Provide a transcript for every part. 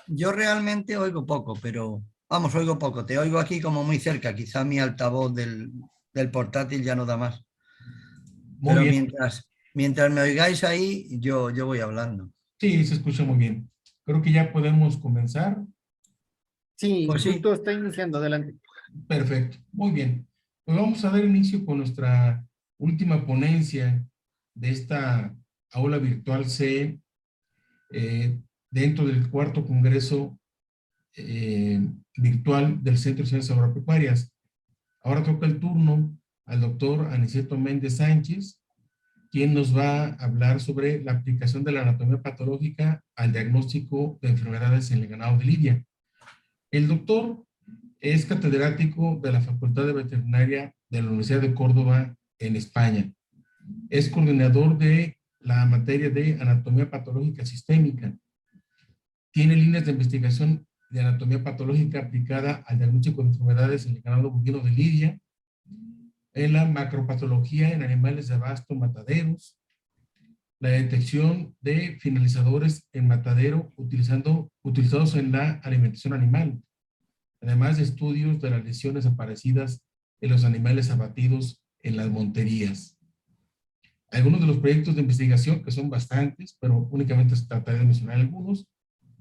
Yo realmente oigo poco, pero vamos, oigo poco. Te oigo aquí como muy cerca. Quizá mi altavoz del portátil ya no da más. Muy Pero bien, mientras me oigáis ahí, yo voy hablando. sí, se escucha muy bien. Creo que ya podemos comenzar. Sí, Pues sí, justo está iniciando, adelante. Perfecto, muy bien. Pues vamos a dar inicio con nuestra última ponencia de esta aula virtual C dentro del cuarto congreso virtual del Centro de Ciencias Agropecuarias. Ahora toca el turno al doctor Aniceto Méndez Sánchez, quien nos va a hablar sobre la aplicación de la anatomía patológica al diagnóstico de enfermedades en el ganado de lidia. El doctor es catedrático de la Facultad de Veterinaria de la Universidad de Córdoba en España. Es coordinador de la materia de anatomía patológica sistémica. Tiene líneas de investigación de anatomía patológica aplicada al diagnóstico de enfermedades en el ganado bovino de lidia, en la macropatología en animales de abasto mataderos, la detección de finalizadores en matadero utilizados en la alimentación animal, además de estudios de las lesiones aparecidas en los animales abatidos en las monterías. Algunos de los proyectos de investigación, que son bastantes, pero únicamente se tratará de mencionar algunos,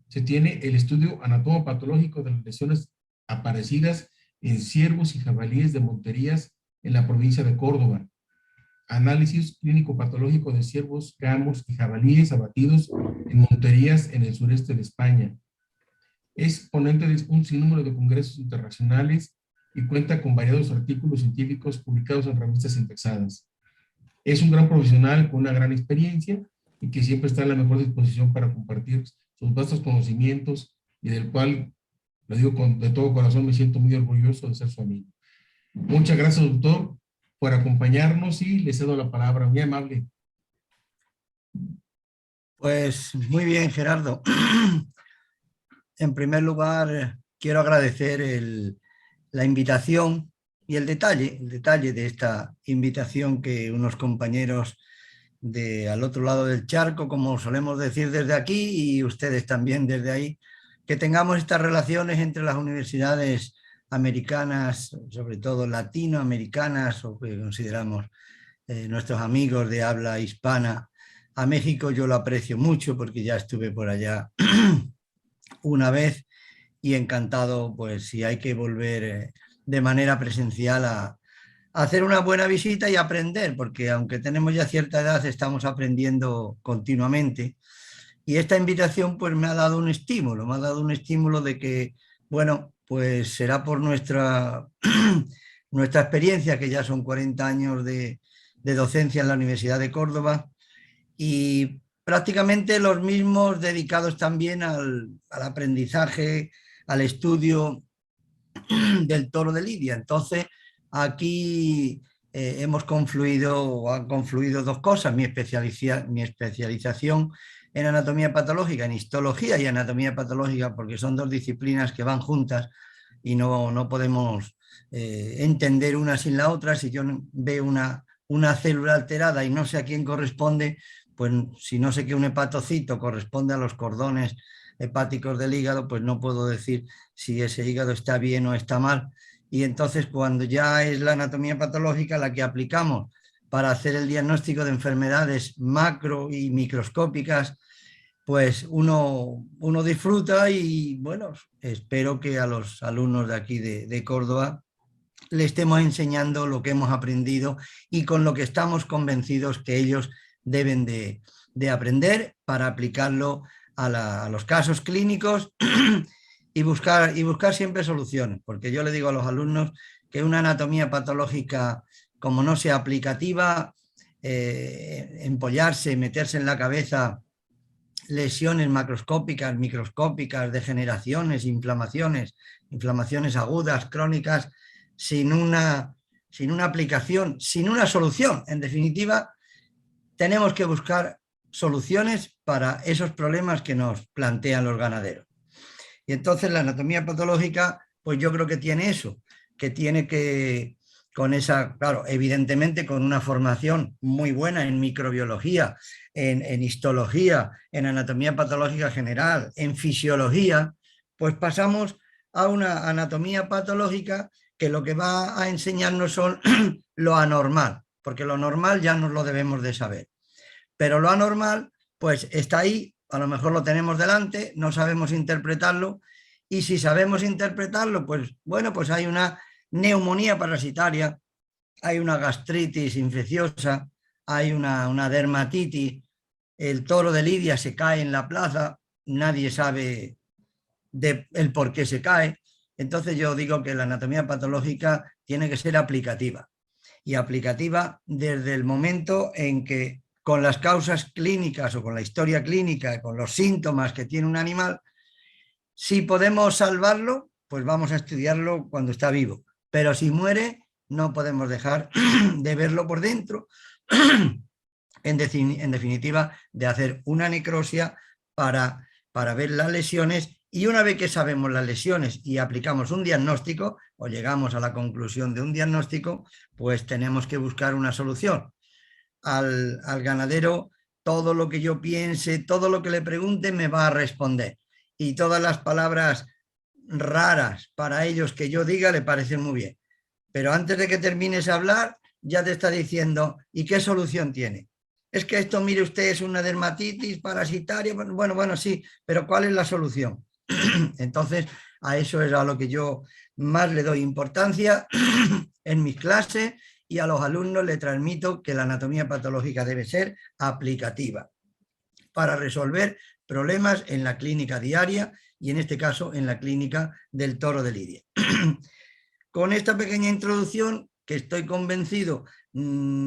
se tiene el estudio anatomopatológico de las lesiones aparecidas en ciervos y jabalíes de monterías en la provincia de Córdoba, análisis clínico patológico de ciervos, gamos y jabalíes abatidos en monterías en el sureste de España. Es ponente de un sinnúmero de congresos internacionales y cuenta con variados artículos científicos publicados en revistas indexadas. Es un gran profesional con una gran experiencia y que siempre está en la mejor disposición para compartir sus vastos conocimientos y del cual, lo digo de todo corazón, me siento muy orgulloso de ser su amigo. Muchas gracias, doctor, por acompañarnos y le cedo la palabra. Muy amable. pues muy bien, Gerardo. En primer lugar, quiero agradecer la invitación y el detalle de esta invitación que unos compañeros de al otro lado del charco, como solemos decir desde aquí, y ustedes también desde ahí, que tengamos estas relaciones entre las universidades americanas, sobre todo latinoamericanas, o que consideramos nuestros amigos de habla hispana. A México yo lo aprecio mucho porque ya estuve por allá una vez y encantado, pues si hay que volver de manera presencial a hacer una buena visita y aprender, porque aunque tenemos ya cierta edad, estamos aprendiendo continuamente. Y esta invitación pues me ha dado un estímulo, me ha dado un estímulo de que, bueno, pues será por nuestra experiencia, que ya son 40 años de docencia en la Universidad de Córdoba, y prácticamente los mismos dedicados también al aprendizaje, al estudio del toro de Lidia. Entonces, aquí hemos confluido, o han confluido dos cosas, mi especialización en anatomía patológica, en histología y anatomía patológica, porque son dos disciplinas que van juntas y no podemos entender una sin la otra. Si yo veo una célula alterada y no sé a quién corresponde, pues si no sé que un hepatocito corresponde a los cordones hepáticos del hígado, pues no puedo decir si ese hígado está bien o está mal. Y entonces cuando ya es la anatomía patológica la que aplicamos para hacer el diagnóstico de enfermedades macro y microscópicas, pues uno disfruta y bueno, espero que a los alumnos de aquí de Córdoba le estemos enseñando lo que hemos aprendido y con lo que estamos convencidos que ellos deben de aprender para aplicarlo a los casos clínicos y buscar siempre soluciones, porque yo le digo a los alumnos que una anatomía patológica, como no sea aplicativa, empollarse, meterse en la cabeza lesiones macroscópicas, microscópicas, degeneraciones, inflamaciones agudas, crónicas, sin una aplicación, sin una solución. En definitiva, tenemos que buscar soluciones para esos problemas que nos plantean los ganaderos. Y entonces la anatomía patológica, pues yo creo que tiene eso, que tiene que con esa, claro, evidentemente con una formación muy buena en microbiología, en histología, en anatomía patológica general, en fisiología, pues pasamos a una anatomía patológica que lo que va a enseñarnos son lo anormal, porque lo normal ya nos lo debemos de saber. Pero lo anormal, pues está ahí, a lo mejor lo tenemos delante, no sabemos interpretarlo, y si sabemos interpretarlo, pues bueno, pues hay una neumonía parasitaria, hay una gastritis infecciosa, hay una dermatitis, el toro de Lidia se cae en la plaza, nadie sabe el por qué se cae. Entonces yo digo que la anatomía patológica tiene que ser aplicativa, y aplicativa desde el momento en que con las causas clínicas o con la historia clínica, con los síntomas que tiene un animal, si podemos salvarlo, pues vamos a estudiarlo cuando está vivo. Pero si muere, no podemos dejar de verlo por dentro, en definitiva, de hacer una necropsia para ver las lesiones, y una vez que sabemos las lesiones y aplicamos un diagnóstico o llegamos a la conclusión de un diagnóstico, pues tenemos que buscar una solución. Al ganadero, todo lo que yo piense, todo lo que le pregunte me va a responder, y todas las palabras raras para ellos que yo diga le parecen muy bien, pero antes de que termines a hablar ya te está diciendo ¿y qué solución tiene? Es que esto, mire usted, es una dermatitis parasitaria, bueno, sí, pero ¿cuál es la solución? Entonces, a eso es a lo que yo más le doy importancia en mis clases, y a los alumnos le transmito que la anatomía patológica debe ser aplicativa para resolver problemas en la clínica diaria, y en este caso en la clínica del toro de Lidia. Con esta pequeña introducción, que estoy convencido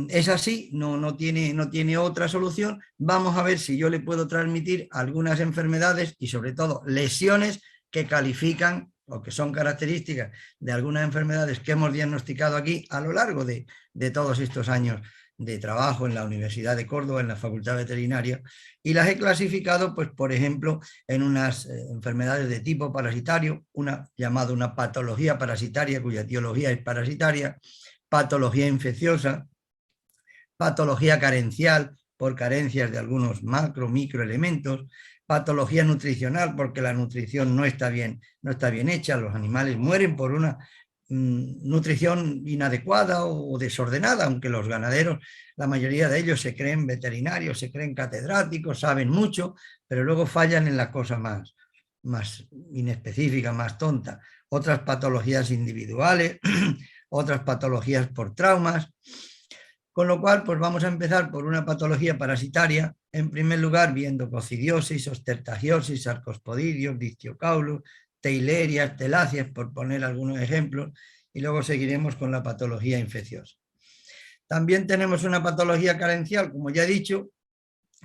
es así, no tiene otra solución, vamos a ver si yo le puedo transmitir algunas enfermedades y sobre todo lesiones que califican o que son características de algunas enfermedades que hemos diagnosticado aquí a lo largo de todos estos años de trabajo en la Universidad de Córdoba, en la Facultad Veterinaria, y las he clasificado, pues, por ejemplo, en unas enfermedades de tipo parasitario, una llamada una patología parasitaria, cuya etiología es parasitaria, patología infecciosa, patología carencial, por carencias de algunos microelementos, patología nutricional, porque la nutrición no está bien hecha, los animales mueren por una nutrición inadecuada o desordenada, aunque los ganaderos, la mayoría de ellos se creen veterinarios, se creen catedráticos, saben mucho, pero luego fallan en las cosas más inespecíficas, más tontas. Otras patologías individuales, otras patologías por traumas. Con lo cual, pues vamos a empezar por una patología parasitaria, en primer lugar viendo coccidiosis, ostertagiosis, sarcospodidios, dictiocaulus, teilerias, teláceas, por poner algunos ejemplos, y luego seguiremos con la patología infecciosa. También tenemos una patología carencial, como ya he dicho,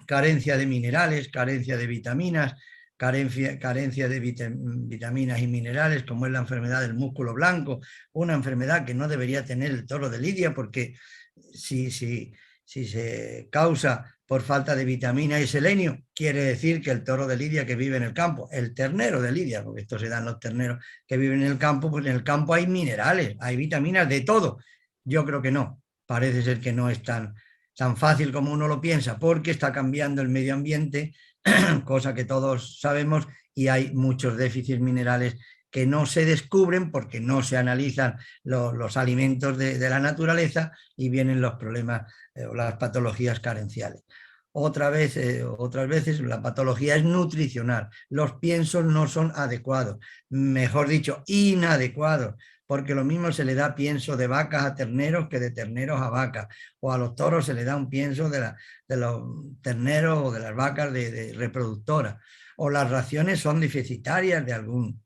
carencia de minerales, carencia de vitaminas, carencia de vitaminas y minerales, como es la enfermedad del músculo blanco, una enfermedad que no debería tener el toro de Lidia, porque si se causa por falta de vitamina y selenio, quiere decir que el toro de Lidia que vive en el campo, el ternero de Lidia, porque esto se dan los terneros que viven en el campo, pues en el campo hay minerales, hay vitaminas, de todo. Yo creo que no, parece ser que no es tan fácil como uno lo piensa, porque está cambiando el medio ambiente, cosa que todos sabemos, y hay muchos déficits minerales que no se descubren porque no se analizan los alimentos de la naturaleza, y vienen los problemas o las patologías carenciales. Otras veces la patología es nutricional, los piensos no son adecuados, mejor dicho, inadecuados, porque lo mismo se le da pienso de vacas a terneros que de terneros a vacas, o a los toros se le da un pienso de los terneros o de las vacas de reproductoras, o las raciones son deficitarias de algún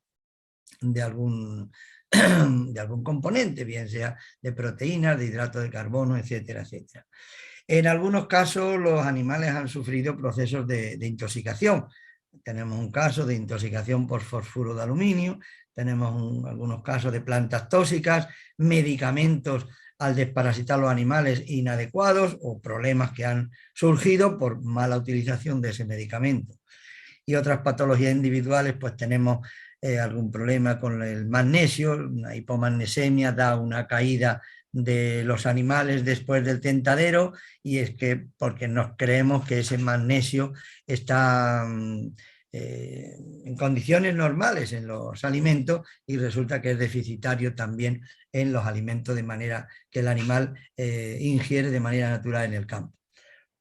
componente, bien sea de proteínas, de hidrato de carbono, etcétera, etcétera. En algunos casos los animales han sufrido procesos de intoxicación. Tenemos un caso de intoxicación por fosfuro de aluminio, tenemos algunos casos de plantas tóxicas, medicamentos al desparasitar los animales inadecuados, o problemas que han surgido por mala utilización de ese medicamento. Y otras patologías individuales, pues tenemos algún problema con el magnesio, una hipomagnesemia da una caída de los animales después del tentadero, y es que porque nos creemos que ese magnesio está en condiciones normales en los alimentos y resulta que es deficitario también en los alimentos, de manera que el animal ingiere de manera natural en el campo.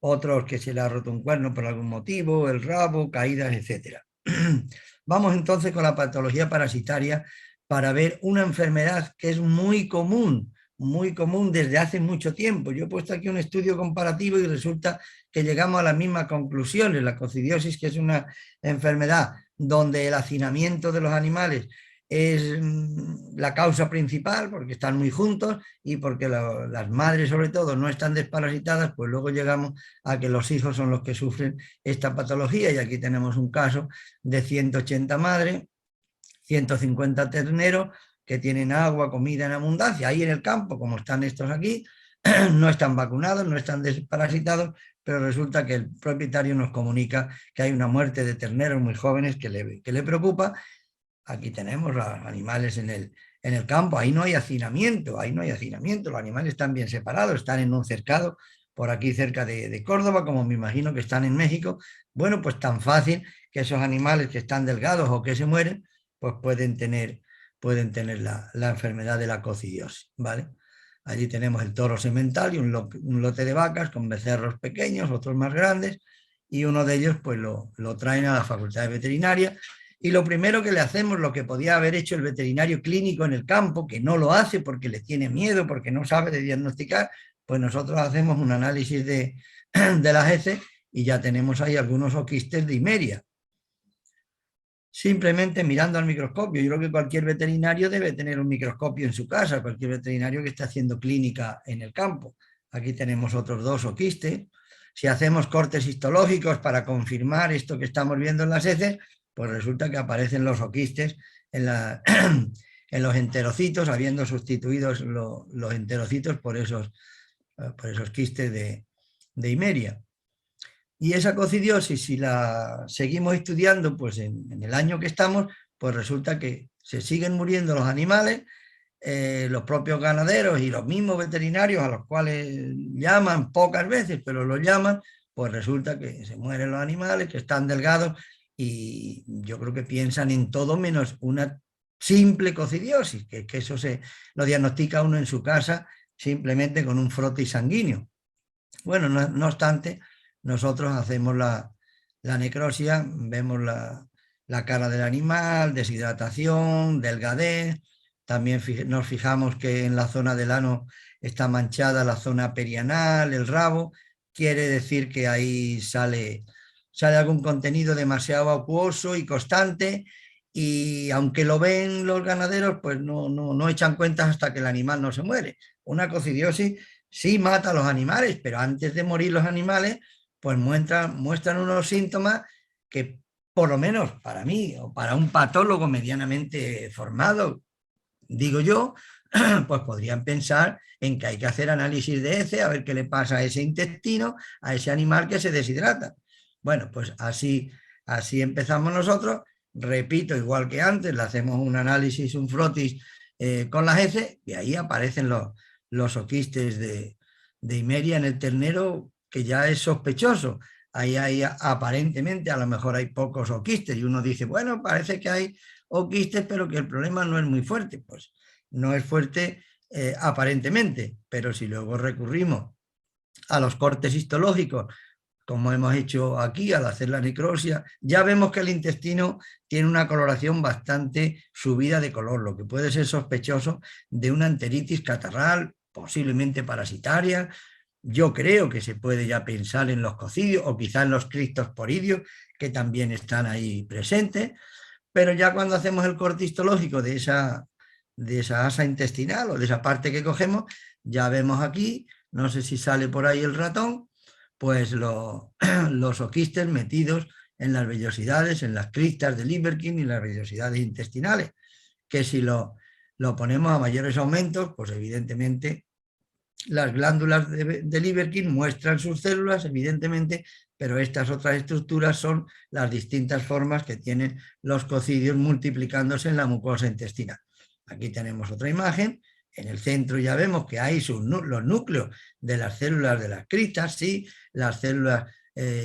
Otros que se le ha roto un cuerno por algún motivo, el rabo, caídas, etc. Vamos entonces con la patología parasitaria para ver una enfermedad que es muy común desde hace mucho tiempo. Yo he puesto aquí un estudio comparativo y resulta que llegamos a las mismas conclusiones. La coccidiosis, que es una enfermedad donde el hacinamiento de los animales es la causa principal, porque están muy juntos y porque las madres sobre todo no están desparasitadas, pues luego llegamos a que los hijos son los que sufren esta patología, y aquí tenemos un caso de 180 madres, 150 terneros que tienen agua, comida en abundancia, ahí en el campo, como están estos aquí, no están vacunados, no están desparasitados, pero resulta que el propietario nos comunica que hay una muerte de terneros muy jóvenes que le preocupa. Aquí tenemos los animales en el campo, ahí no hay hacinamiento, los animales están bien separados, están en un cercado por aquí cerca de Córdoba, como me imagino que están en México. Bueno, pues tan fácil que esos animales que están delgados o que se mueren, pues pueden tener la enfermedad de la coccidiosis, ¿vale? Allí tenemos el toro semental y un lote de vacas con becerros pequeños, otros más grandes, y uno de ellos pues lo traen a la Facultad de Veterinaria. Y lo primero que le hacemos, lo que podía haber hecho el veterinario clínico en el campo, que no lo hace porque le tiene miedo, porque no sabe de diagnosticar, pues nosotros hacemos un análisis de las heces y ya tenemos ahí algunos oquistes de Eimeria. Simplemente mirando al microscopio. Yo creo que cualquier veterinario debe tener un microscopio en su casa, cualquier veterinario que esté haciendo clínica en el campo. Aquí tenemos otros dos oquistes. Si hacemos cortes histológicos para confirmar esto que estamos viendo en las heces, pues resulta que aparecen los oquistes en los enterocitos, habiendo sustituido los enterocitos por esos quistes de Eimeria. Y esa coccidiosis, si la seguimos estudiando, pues en el año que estamos, pues resulta que se siguen muriendo los animales, los propios ganaderos y los mismos veterinarios, a los cuales llaman pocas veces, pero los llaman, pues resulta que se mueren los animales, que están delgados, y yo creo que piensan en todo menos una simple coccidiosis, que eso lo diagnostica uno en su casa simplemente con un frotis sanguíneo. Bueno, no obstante, nosotros hacemos la necropsia, vemos la cara del animal, deshidratación, delgadez. También nos fijamos que en la zona del ano está manchada la zona perianal, el rabo. Quiere decir que ahí sale algún contenido demasiado acuoso y constante, y aunque lo ven los ganaderos, pues no echan cuentas hasta que el animal no se muere. Una coccidiosis sí mata a los animales, pero antes de morir los animales, pues muestran unos síntomas que, por lo menos para mí o para un patólogo medianamente formado, digo yo, pues podrían pensar en que hay que hacer análisis de heces, a ver qué le pasa a ese intestino, a ese animal que se deshidrata. Bueno, pues así empezamos nosotros. Repito, igual que antes, le hacemos un análisis, un frotis con las heces, y ahí aparecen los oquistes de Eimeria en el ternero, que ya es sospechoso. Ahí hay aparentemente, a lo mejor hay pocos oquistes, y uno dice, bueno, parece que hay oquistes, pero que el problema no es muy fuerte. Pues no es fuerte aparentemente, pero si luego recurrimos a los cortes histológicos, como hemos hecho aquí al hacer la necropsia, ya vemos que el intestino tiene una coloración bastante subida de color, lo que puede ser sospechoso de una enteritis catarral, posiblemente parasitaria. Yo creo que se puede ya pensar en los cocidios o quizá en los criptosporidios, que también están ahí presentes, pero ya cuando hacemos el corte histológico de esa asa intestinal o de esa parte que cogemos, ya vemos aquí, no sé si sale por ahí el ratón, pues los oquistes metidos en las vellosidades, en las cristas de Lieberkühn y las vellosidades intestinales, que si lo ponemos a mayores aumentos, pues evidentemente las glándulas de Lieberkühn muestran sus células, evidentemente, pero estas otras estructuras son las distintas formas que tienen los cocidios multiplicándose en la mucosa intestinal. Aquí tenemos otra imagen En el centro ya vemos que hay los núcleos de las células de las cristas, sí, las células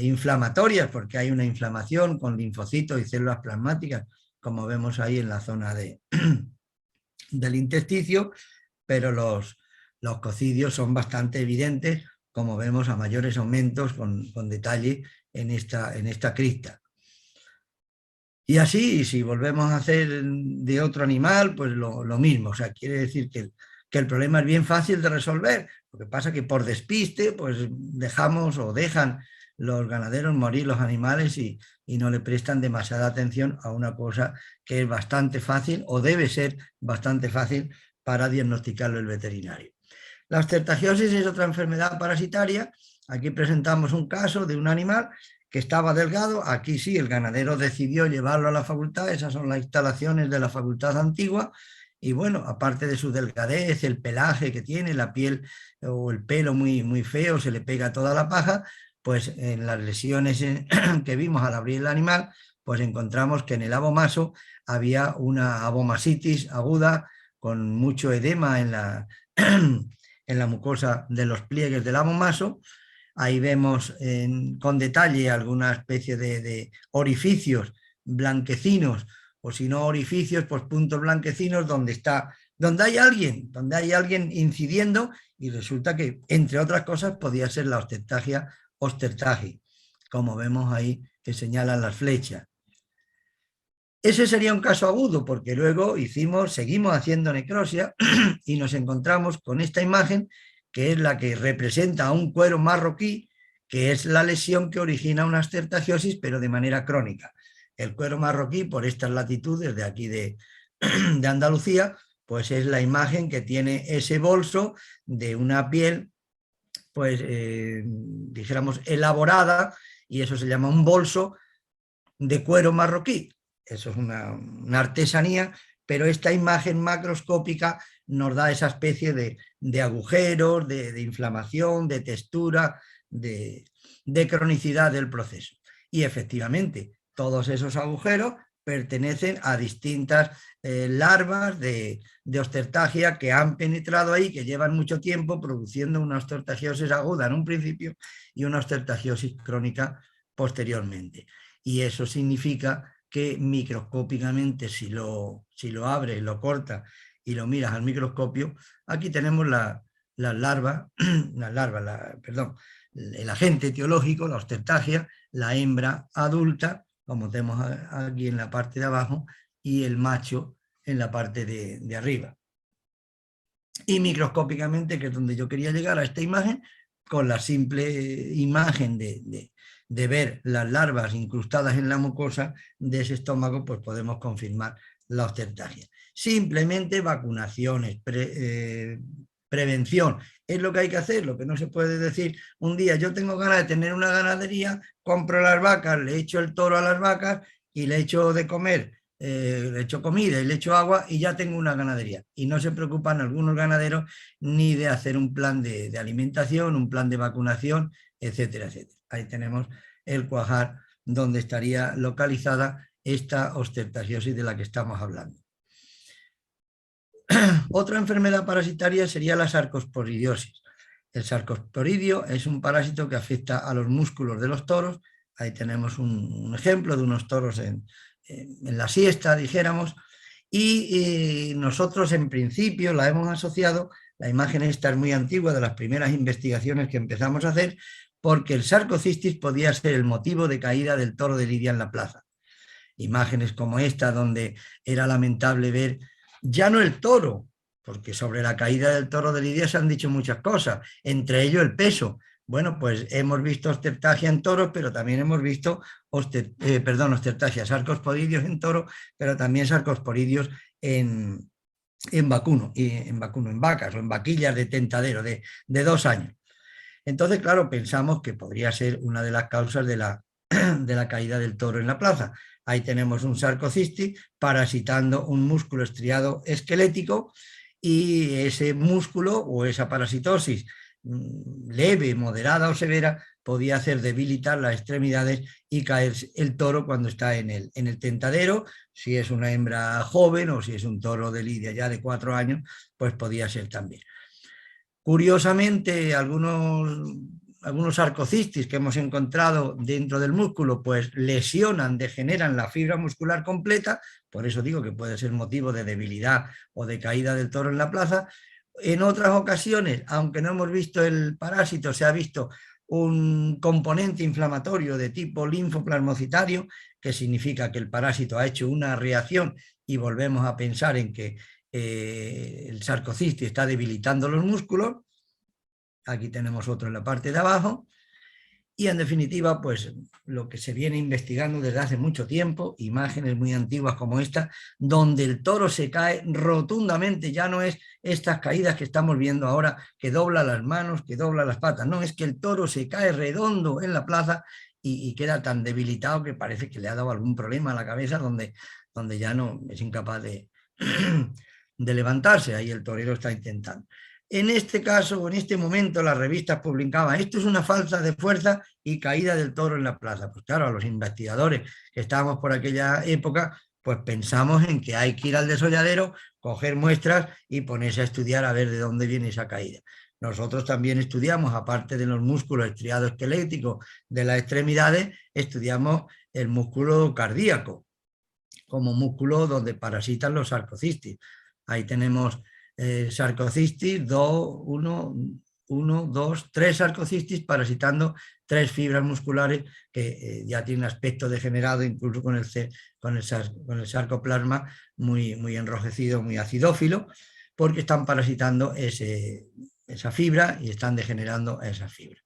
inflamatorias, porque hay una inflamación con linfocitos y células plasmáticas, como vemos ahí en la zona del intersticio, pero los cocidios son bastante evidentes, como vemos a mayores aumentos con detalle en esta crista. Y así, si volvemos a hacer de otro animal, pues lo mismo. O sea, quiere decir que el problema es bien fácil de resolver. Lo que pasa es que por despiste, pues dejamos o dejan los ganaderos morir los animales y no le prestan demasiada atención a una cosa que es bastante fácil o debe ser bastante fácil para diagnosticarlo el veterinario. La osteoartriosis es otra enfermedad parasitaria. Aquí presentamos un caso de un animal que estaba delgado. Aquí sí, el ganadero decidió llevarlo a la facultad. Esas son las instalaciones de la facultad antigua. Y bueno, aparte de su delgadez, el pelaje que tiene, la piel o el pelo muy, muy feo, se le pega toda la paja, pues en las lesiones que vimos al abrir el animal, pues encontramos que en el abomaso había una abomasitis aguda con mucho edema en la mucosa de los pliegues del abomaso. Ahí vemos con detalle alguna especie de orificios blanquecinos, o si no orificios, pues puntos blanquecinos donde hay alguien incidiendo, y resulta que, entre otras cosas, podía ser la Ostertagia ostertagi, como vemos ahí que señalan las flechas. Ese sería un caso agudo, porque luego seguimos haciendo necrosia y nos encontramos con esta imagen, que es la que representa a un cuero marroquí, que es la lesión que origina una osteoartriosis, pero de manera crónica. El cuero marroquí, por estas latitudes de aquí de Andalucía, pues es la imagen que tiene ese bolso de una piel, pues dijéramos elaborada, y eso se llama un bolso de cuero marroquí. Eso es una artesanía, pero esta imagen macroscópica nos da esa especie de agujeros, de inflamación, de textura, de cronicidad del proceso. Y efectivamente, todos esos agujeros pertenecen a distintas larvas de ostertagia que han penetrado ahí, que llevan mucho tiempo produciendo una osteoartriosis aguda en un principio y una osteoartriosis crónica posteriormente. Y eso significa que microscópicamente, si lo abres, lo cortas y lo miras al microscopio, aquí tenemos las larvas, el agente etiológico, la ostertagia, la hembra adulta, como vemos aquí en la parte de abajo, y el macho en la parte de arriba. Y microscópicamente, que es donde yo quería llegar a esta imagen, con la simple imagen de ver las larvas incrustadas en la mucosa de ese estómago, pues podemos confirmar la ostertagia. Simplemente vacunaciones, prevención, es lo que hay que hacer. Lo que no se puede decir un día, yo tengo ganas de tener una ganadería, compro las vacas, le echo el toro a las vacas y le echo de comer, le echo comida y le echo agua y ya tengo una ganadería. Y no se preocupan algunos ganaderos ni de hacer un plan de alimentación, un plan de vacunación, etcétera, etcétera. Ahí tenemos el cuajar donde estaría localizada esta osteoartriosis de la que estamos hablando. Otra enfermedad parasitaria sería la sarcosporidiosis. El sarcosporidio es un parásito que afecta a los músculos de los toros. Ahí tenemos un ejemplo de unos toros en la siesta, dijéramos, y nosotros en principio la hemos asociado, la imagen esta es muy antigua, de las primeras investigaciones que empezamos a hacer, porque el sarcocistis podía ser el motivo de caída del toro de Lidia en la plaza. Imágenes como esta, donde era lamentable ver ya no el toro, porque sobre la caída del toro de Lidia se han dicho muchas cosas, entre ello el peso. Bueno, pues hemos visto ostertagia en toros, pero también hemos visto ostertagia, sarcosporidios en toros, pero también sarcosporidios en vacuno, en vacas o en vaquillas de tentadero de 2 años. Entonces, claro, pensamos que podría ser una de las causas de la caída del toro en la plaza. Ahí tenemos un sarcocistis parasitando un músculo estriado esquelético, y ese músculo o esa parasitosis leve, moderada o severa podía hacer debilitar las extremidades y caer el toro cuando está en el tentadero. Si es una hembra joven o si es un toro de lidia ya de 4 años, pues podía ser también. Curiosamente, algunos arcocistis que hemos encontrado dentro del músculo, pues lesionan, degeneran la fibra muscular completa, por eso digo que puede ser motivo de debilidad o de caída del toro en la plaza. En otras ocasiones, aunque no hemos visto el parásito, se ha visto un componente inflamatorio de tipo linfoplasmocitario, que significa que el parásito ha hecho una reacción y volvemos a pensar en que el sarcocistis está debilitando los músculos. Aquí tenemos otro en la parte de abajo. Y en definitiva, pues lo que se viene investigando desde hace mucho tiempo, imágenes muy antiguas como esta, donde el toro se cae rotundamente, ya no es estas caídas que estamos viendo ahora, que dobla las manos, que dobla las patas, no, es que el toro se cae redondo en la plaza y queda tan debilitado que parece que le ha dado algún problema a la cabeza donde ya no es incapaz de levantarse. Ahí el torero está intentando. En este caso, o en este momento, las revistas publicaban: esto es una falta de fuerza y caída del toro en la plaza. Pues claro, a los investigadores que estábamos por aquella época, pues pensamos en que hay que ir al desolladero, coger muestras y ponerse a estudiar a ver de dónde viene esa caída. Nosotros también estudiamos, aparte de los músculos estriado-esqueléticos de las extremidades, estudiamos el músculo cardíaco como músculo donde parasitan los sarcocistis. Ahí tenemos sarcocistis, 3 sarcocistis parasitando 3 fibras musculares que ya tienen aspecto degenerado, incluso con el sarcoplasma muy enrojecido, muy acidófilo, porque están parasitando esa fibra y están degenerando esa fibra.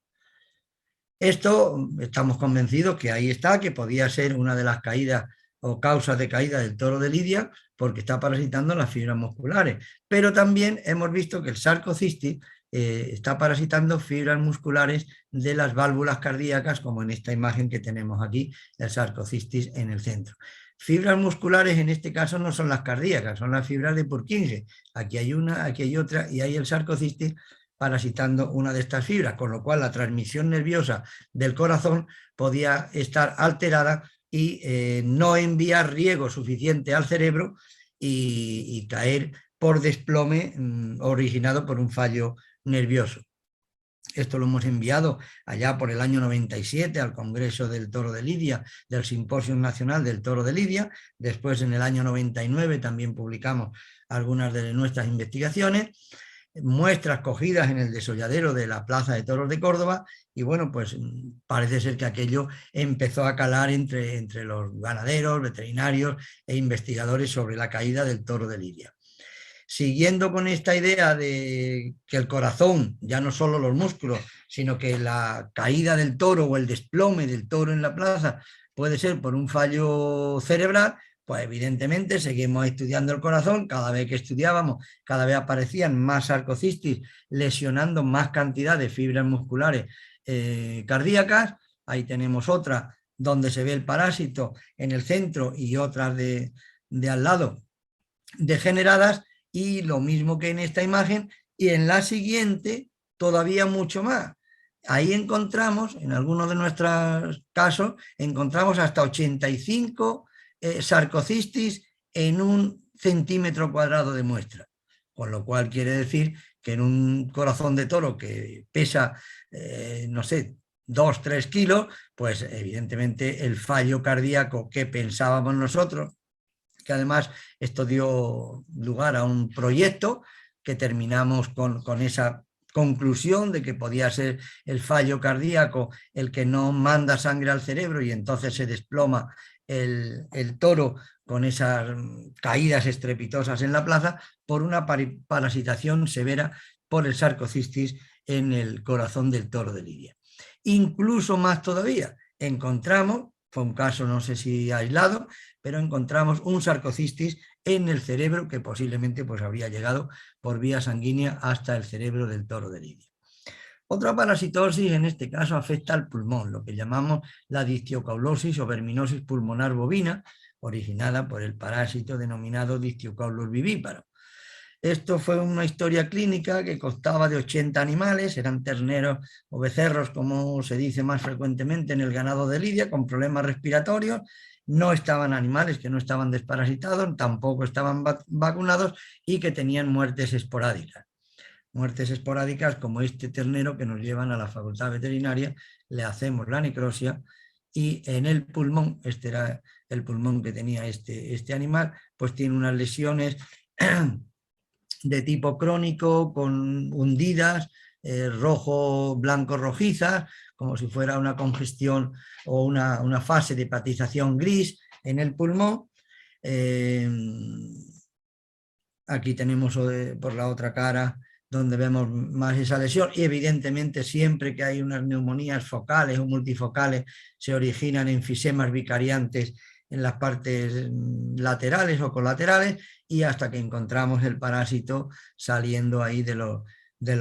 Esto estamos convencidos que ahí está, que podía ser una de las caídas o causas de caída del toro de lidia, porque está parasitando las fibras musculares. Pero también hemos visto que el sarcocistis está parasitando fibras musculares de las válvulas cardíacas, como en esta imagen que tenemos aquí, el sarcocistis en el centro. Fibras musculares en este caso no son las cardíacas, son las fibras de Purkinje. Aquí hay una, aquí hay otra, y hay el sarcocistis parasitando una de estas fibras, con lo cual la transmisión nerviosa del corazón podía estar alterada y no enviar riego suficiente al cerebro y caer por desplome originado por un fallo nervioso. Esto lo hemos enviado allá por el año 97 al Congreso del Toro de Lidia, del Simposio Nacional del Toro de Lidia. Después, en el año 99, también publicamos algunas de nuestras investigaciones, muestras cogidas en el desolladero de la Plaza de Toros de Córdoba, y bueno, pues parece ser que aquello empezó a calar entre los ganaderos, veterinarios e investigadores sobre la caída del toro de lidia. Siguiendo con esta idea de que el corazón, ya no solo los músculos, sino que la caída del toro o el desplome del toro en la plaza puede ser por un fallo cerebral, pues evidentemente seguimos estudiando el corazón. Cada vez que estudiábamos, cada vez aparecían más sarcocistis lesionando más cantidad de fibras musculares cardíacas. Ahí tenemos otra donde se ve el parásito en el centro y otras de al lado degeneradas, y lo mismo que en esta imagen, y en la siguiente todavía mucho más. Ahí encontramos, en algunos de nuestros casos, encontramos hasta 85 sarcocistis en 1 centímetro cuadrado de muestra, con lo cual quiere decir que en un corazón de toro que pesa, no sé, 2-3 kilos, pues evidentemente el fallo cardíaco que pensábamos nosotros, que además esto dio lugar a un proyecto que terminamos con esa conclusión de que podía ser el fallo cardíaco el que no manda sangre al cerebro y entonces se desploma el toro con esas caídas estrepitosas en la plaza por una parasitación severa por el sarcocistis en el corazón del toro de lidia. Incluso más todavía, encontramos, fue un caso no sé si aislado, pero encontramos un sarcocistis en el cerebro que posiblemente pues habría llegado por vía sanguínea hasta el cerebro del toro de lidia. Otra parasitosis en este caso afecta al pulmón, lo que llamamos la dictiocaulosis o verminosis pulmonar bovina, originada por el parásito denominado Dictiocaulus vivíparo. Esto fue una historia clínica que constaba de 80 animales, eran terneros o becerros, como se dice más frecuentemente en el ganado de lidia, con problemas respiratorios. No estaban animales que no estaban desparasitados, tampoco estaban vacunados y que tenían muertes esporádicas. Muertes esporádicas como este ternero que nos llevan a la facultad veterinaria, le hacemos la necrosia y en el pulmón, este era el pulmón que tenía este animal, pues tiene unas lesiones de tipo crónico con hundidas, rojo, blanco, rojizas, como si fuera una congestión o una fase de hepatización gris en el pulmón. Aquí tenemos por la otra cara donde vemos más esa lesión y evidentemente siempre que hay unas neumonías focales o multifocales se originan enfisemas vicariantes en las partes laterales o colaterales y hasta que encontramos el parásito saliendo ahí de los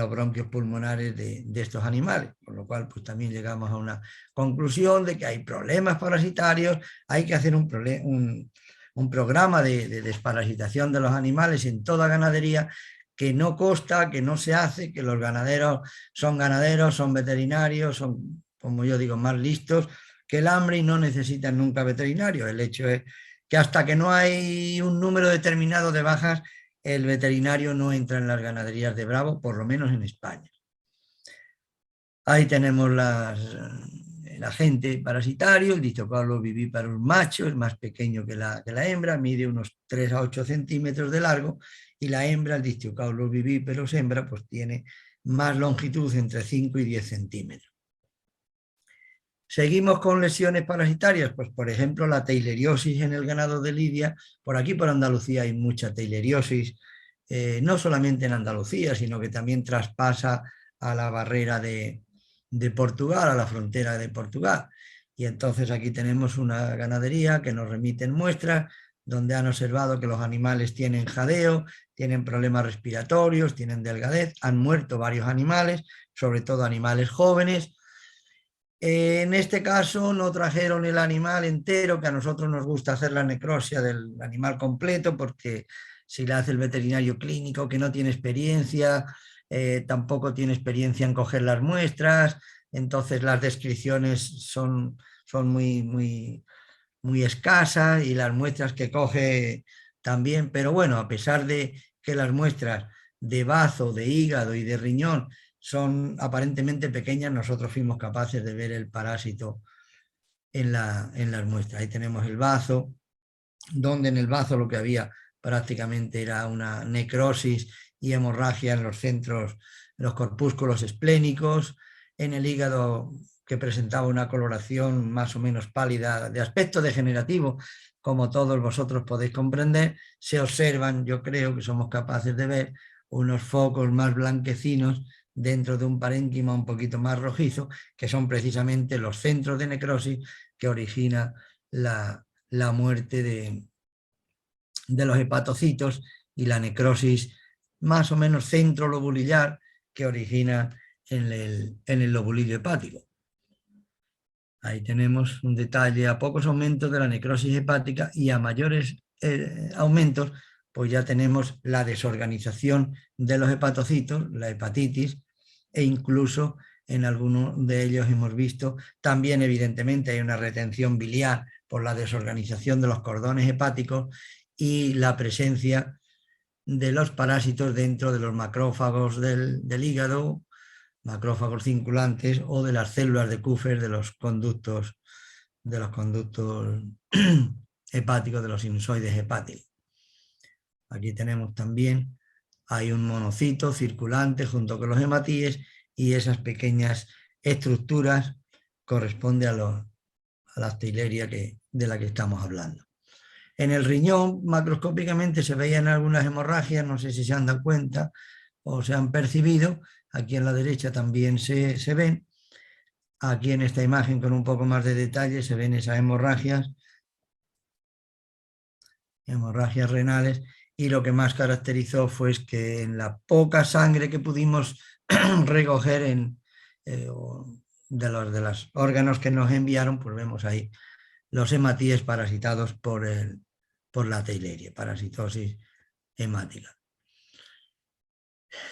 bronquios pulmonares de estos animales, con lo cual pues también llegamos a una conclusión de que hay problemas parasitarios, hay que hacer un programa de desparasitación de los animales en toda ganadería, que no consta, que no se hace, que los ganaderos, son veterinarios, son, como yo digo, más listos que el hambre y no necesitan nunca veterinario. El hecho es que hasta que no hay un número determinado de bajas, el veterinario no entra en las ganaderías de Bravo, por lo menos en España. Ahí tenemos el agente parasitario, el Dictyocaulus viviparus macho, es más pequeño que la hembra, mide unos 3 a 8 centímetros de largo, y la hembra, el Dictyocaulus viviparus hembra, pues tiene más longitud, entre 5 y 10 centímetros. Seguimos con lesiones parasitarias, pues por ejemplo la teileriosis en el ganado de lidia. Por aquí por Andalucía hay mucha teileriosis, no solamente en Andalucía, sino que también traspasa a la barrera de Portugal, a la frontera de Portugal. Y entonces aquí tenemos una ganadería que nos remiten muestras donde han observado que los animales tienen jadeo, tienen problemas respiratorios, tienen delgadez, han muerto varios animales, sobre todo animales jóvenes. En este caso no trajeron el animal entero, que a nosotros nos gusta hacer la necrosia del animal completo, porque si la hace el veterinario clínico que no tiene experiencia, tampoco tiene experiencia en coger las muestras, entonces las descripciones son muy escasas y las muestras que coge también, pero bueno, a pesar de que las muestras de bazo, de hígado y de riñón son aparentemente pequeñas, nosotros fuimos capaces de ver el parásito en las muestras. Ahí tenemos el bazo, donde en el bazo lo que había prácticamente era una necrosis y hemorragia en los centros, en los corpúsculos esplénicos, en el hígado que presentaba una coloración más o menos pálida de aspecto degenerativo, como todos vosotros podéis comprender. Se observan, yo creo que somos capaces de ver unos focos más blanquecinos dentro de un parénquima un poquito más rojizo, que son precisamente los centros de necrosis que origina la muerte de los hepatocitos y la necrosis más o menos centrolobulillar que origina en el lobulillo hepático. Ahí tenemos un detalle: a pocos aumentos de la necrosis hepática y a mayores aumentos, pues ya tenemos la desorganización de los hepatocitos, la hepatitis, e incluso en algunos de ellos hemos visto también evidentemente hay una retención biliar por la desorganización de los cordones hepáticos y la presencia de los parásitos dentro de los macrófagos del hígado, macrófagos cinculantes, o de las células de Kupffer de los conductos hepáticos, de los sinusoides hepáticos. Aquí tenemos también, hay un monocito circulante junto con los hematíes y esas pequeñas estructuras corresponden a la teileria de la que estamos hablando. En el riñón, macroscópicamente, se veían algunas hemorragias, no sé si se han dado cuenta o se han percibido. Aquí en la derecha también se ven. Aquí en esta imagen con un poco más de detalle se ven esas hemorragias renales, y lo que más caracterizó fue que en la poca sangre que pudimos recoger de los órganos que nos enviaron, pues vemos ahí los hematíes parasitados por la teileria, parasitosis hemática.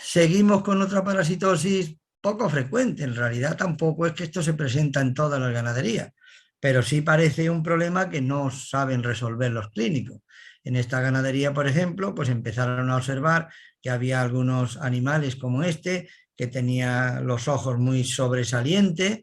Seguimos con otra parasitosis poco frecuente. En realidad tampoco es que esto se presenta en todas las ganaderías, pero sí parece un problema que no saben resolver los clínicos. En esta ganadería, por ejemplo, pues empezaron a observar que había algunos animales como este, que tenía los ojos muy sobresalientes,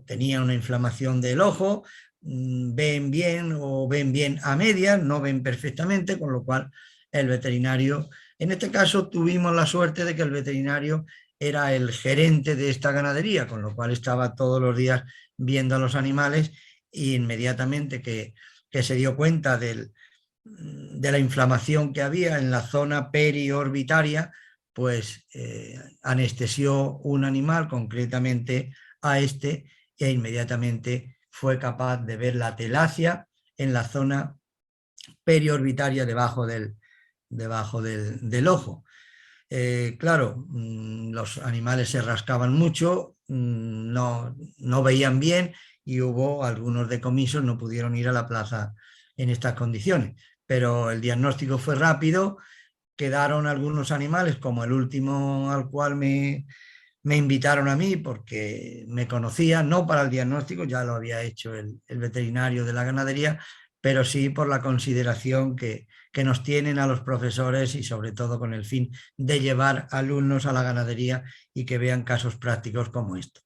tenía una inflamación del ojo, ven bien o ven bien a medias, no ven perfectamente, con lo cual el veterinario, en este caso tuvimos la suerte de que el veterinario era el gerente de esta ganadería, con lo cual estaba todos los días viendo a los animales y inmediatamente que se dio cuenta de la inflamación que había en la zona periorbitaria, pues anestesió un animal, concretamente a este, e inmediatamente fue capaz de ver la telacia en la zona periorbitaria debajo del ojo. Claro, los animales se rascaban mucho, no veían bien y hubo algunos decomisos, no pudieron ir a la plaza en estas condiciones. Pero el diagnóstico fue rápido, quedaron algunos animales, como el último al cual me invitaron a mí porque me conocía, no para el diagnóstico, ya lo había hecho el veterinario de la ganadería, pero sí por la consideración que nos tienen a los profesores y sobre todo con el fin de llevar alumnos a la ganadería y que vean casos prácticos como esto.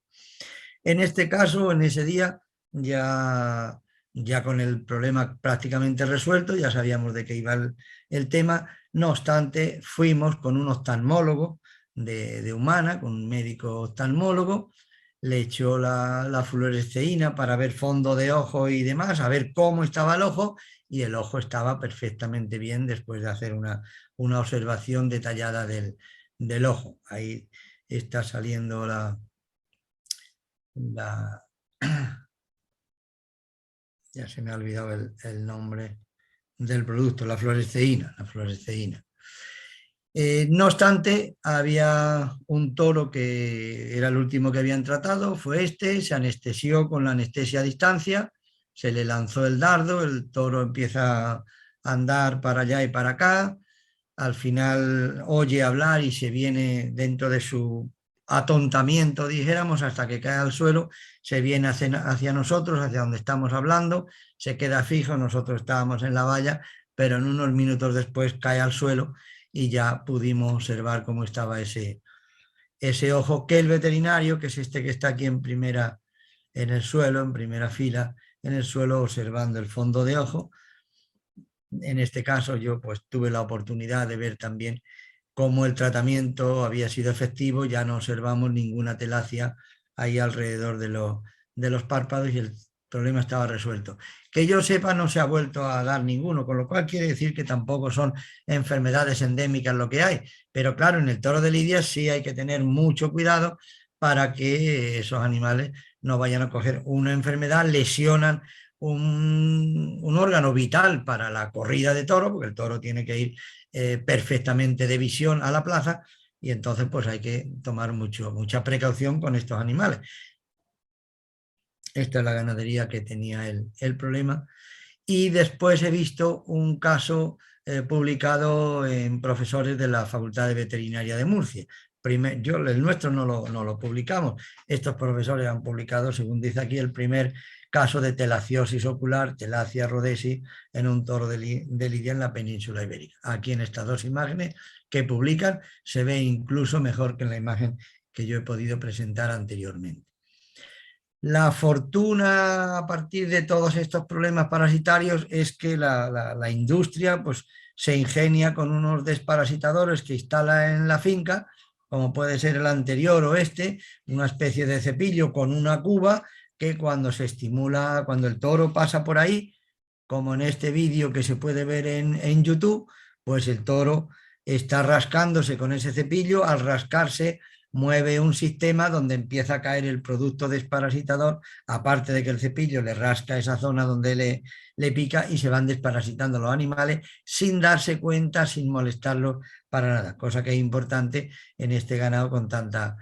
En este caso, en ese día, ya con el problema prácticamente resuelto, ya sabíamos de qué iba el tema. No obstante, fuimos con un oftalmólogo de Humana, con un médico oftalmólogo, le echó la fluoresceína para ver fondo de ojo y demás, a ver cómo estaba el ojo, y el ojo estaba perfectamente bien después de hacer una observación detallada del ojo. Ahí está saliendo ya se me ha olvidado el nombre del producto, la fluoresceína. No obstante, había un toro que era el último que habían tratado, fue este, se anestesió con la anestesia a distancia, se le lanzó el dardo, el toro empieza a andar para allá y para acá, al final oye hablar y se viene dentro de su atontamiento, dijéramos, hasta que cae al suelo, se viene hacia nosotros, hacia donde estamos hablando, se queda fijo, nosotros estábamos en la valla, pero en unos minutos después cae al suelo y ya pudimos observar cómo estaba ese ojo, que el veterinario, que es este que está aquí en el suelo, en primera fila, en el suelo, observando el fondo de ojo. En este caso yo pues tuve la oportunidad de ver también cómo el tratamiento había sido efectivo, ya no observamos ninguna telacia ahí alrededor de los párpados y el problema estaba resuelto. Que yo sepa, no se ha vuelto a dar ninguno, con lo cual quiere decir que tampoco son enfermedades endémicas lo que hay. Pero claro, en el toro de lidia sí hay que tener mucho cuidado para que esos animales no vayan a coger una enfermedad, lesionan un órgano vital para la corrida de toro, porque el toro tiene que ir perfectamente de visión a la plaza, y entonces pues hay que tomar mucha precaución con estos animales. Esta es la ganadería que tenía el problema. Y después he visto un caso publicado en profesores de la Facultad de Veterinaria de Murcia. El nuestro no lo publicamos. Estos profesores han publicado, según dice aquí, el primer caso de telaciosis ocular, Telacia rhodesi, en un toro de lidia en la península ibérica. Aquí en estas dos imágenes que publican se ve incluso mejor que en la imagen que yo he podido presentar anteriormente. La fortuna a partir de todos estos problemas parasitarios es que la industria pues, se ingenia con unos desparasitadores que instala en la finca, como puede ser el anterior o este, una especie de cepillo con una cuba que cuando se estimula, cuando el toro pasa por ahí, como en este vídeo que se puede ver en YouTube, pues el toro está rascándose con ese cepillo, al rascarse mueve un sistema donde empieza a caer el producto desparasitador, aparte de que el cepillo le rasca esa zona donde le pica y se van desparasitando los animales sin darse cuenta, sin molestarlos para nada, cosa que es importante en este ganado con tanta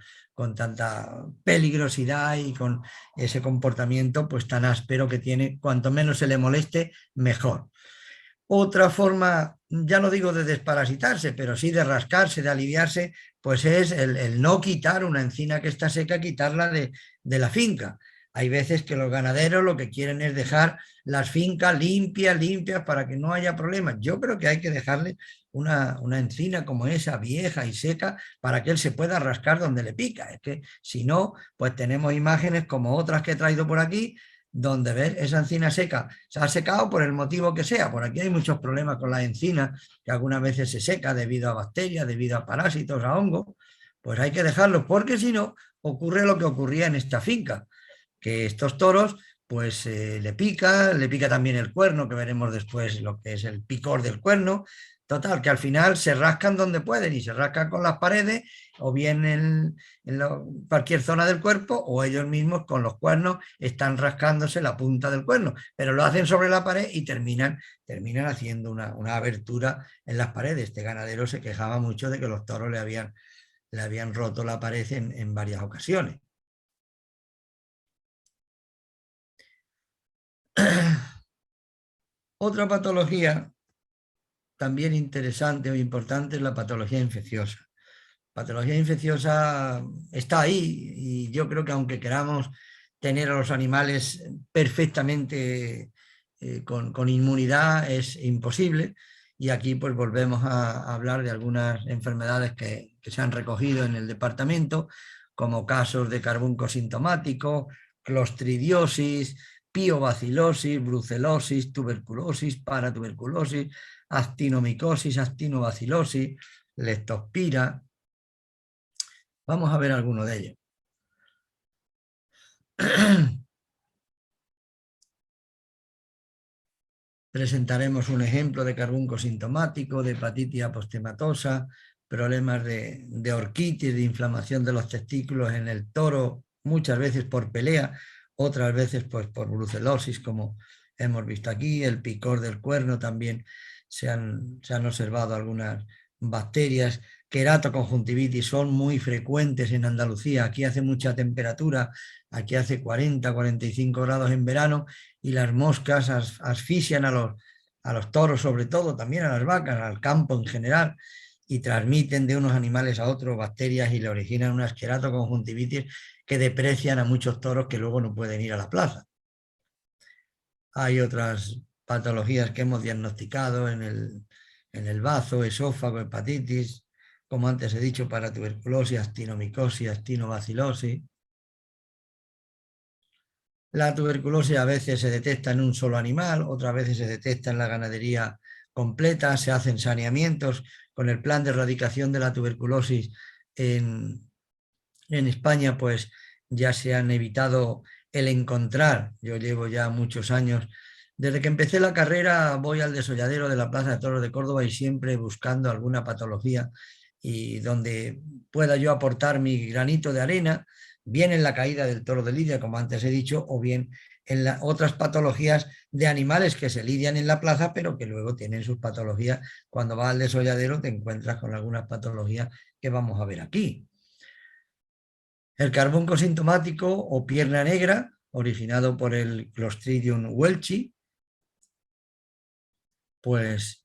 peligrosidad y con ese comportamiento pues tan áspero que tiene. Cuanto menos se le moleste, mejor. Otra forma ya no digo de desparasitarse, pero sí de rascarse, de aliviarse, pues es el no quitar una encina que está seca, quitarla de la finca. Hay veces que los ganaderos lo que quieren es dejar las fincas limpias para que no haya problemas. Yo creo que hay que dejarle una encina como esa, vieja y seca, para que él se pueda rascar donde le pica. Es que si no, pues tenemos imágenes como otras que he traído por aquí, donde ves esa encina seca, se ha secado por el motivo que sea. Por aquí hay muchos problemas con las encinas, que algunas veces se seca debido a bacterias, debido a parásitos, a hongos. Pues hay que dejarlo, porque si no, ocurre lo que ocurría en esta finca, que estos toros pues le pica también el cuerno, que veremos después lo que es el picor del cuerno. Total, que al final se rascan donde pueden y se rascan con las paredes o bien en cualquier zona del cuerpo, o ellos mismos con los cuernos están rascándose la punta del cuerno, pero lo hacen sobre la pared y terminan haciendo una abertura en las paredes. Este ganadero se quejaba mucho de que los toros le habían roto la pared en varias ocasiones. Otra patología también interesante o importante es la patología infecciosa. Patología infecciosa está ahí, y yo creo que aunque queramos tener a los animales perfectamente con inmunidad, es imposible. Y aquí pues volvemos a hablar de algunas enfermedades que se han recogido en el departamento, como casos de carbunco sintomático, clostridiosis, piobacilosis, brucelosis, tuberculosis, paratuberculosis, actinomicosis, actinobacilosis, leptospira. Vamos a ver alguno de ellos. Presentaremos un ejemplo de carbunco sintomático, de hepatitis apostematosa, problemas de orquitis, de inflamación de los testículos en el toro, muchas veces por pelea, otras veces pues por brucelosis, como hemos visto aquí. El picor del cuerno también se han observado algunas bacterias. Queratoconjuntivitis son muy frecuentes en Andalucía. Aquí hace mucha temperatura, aquí hace 40, 45 grados en verano, y las moscas asfixian a los toros, sobre todo, también a las vacas, al campo en general, y transmiten de unos animales a otros bacterias y le originan unas queratoconjuntivitis que deprecian a muchos toros que luego no pueden ir a la plaza. Hay otras patologías que hemos diagnosticado en el bazo, esófago, hepatitis, como antes he dicho, paratuberculosis, actinomicosis, actinobacilosis. La tuberculosis a veces se detecta en un solo animal, otras veces se detecta en la ganadería completa. Se hacen saneamientos con el plan de erradicación de la tuberculosis en España, pues ya se han evitado el encontrar. Yo llevo ya muchos años, desde que empecé la carrera voy al desolladero de la Plaza de Toros de Córdoba y siempre buscando alguna patología y donde pueda yo aportar mi granito de arena, bien en la caída del toro de lidia, como antes he dicho, o bien en otras patologías de animales que se lidian en la plaza, pero que luego tienen sus patologías. Cuando vas al desolladero te encuentras con algunas patologías que vamos a ver aquí. El carbunco sintomático o pierna negra, originado por el Clostridium welchi, pues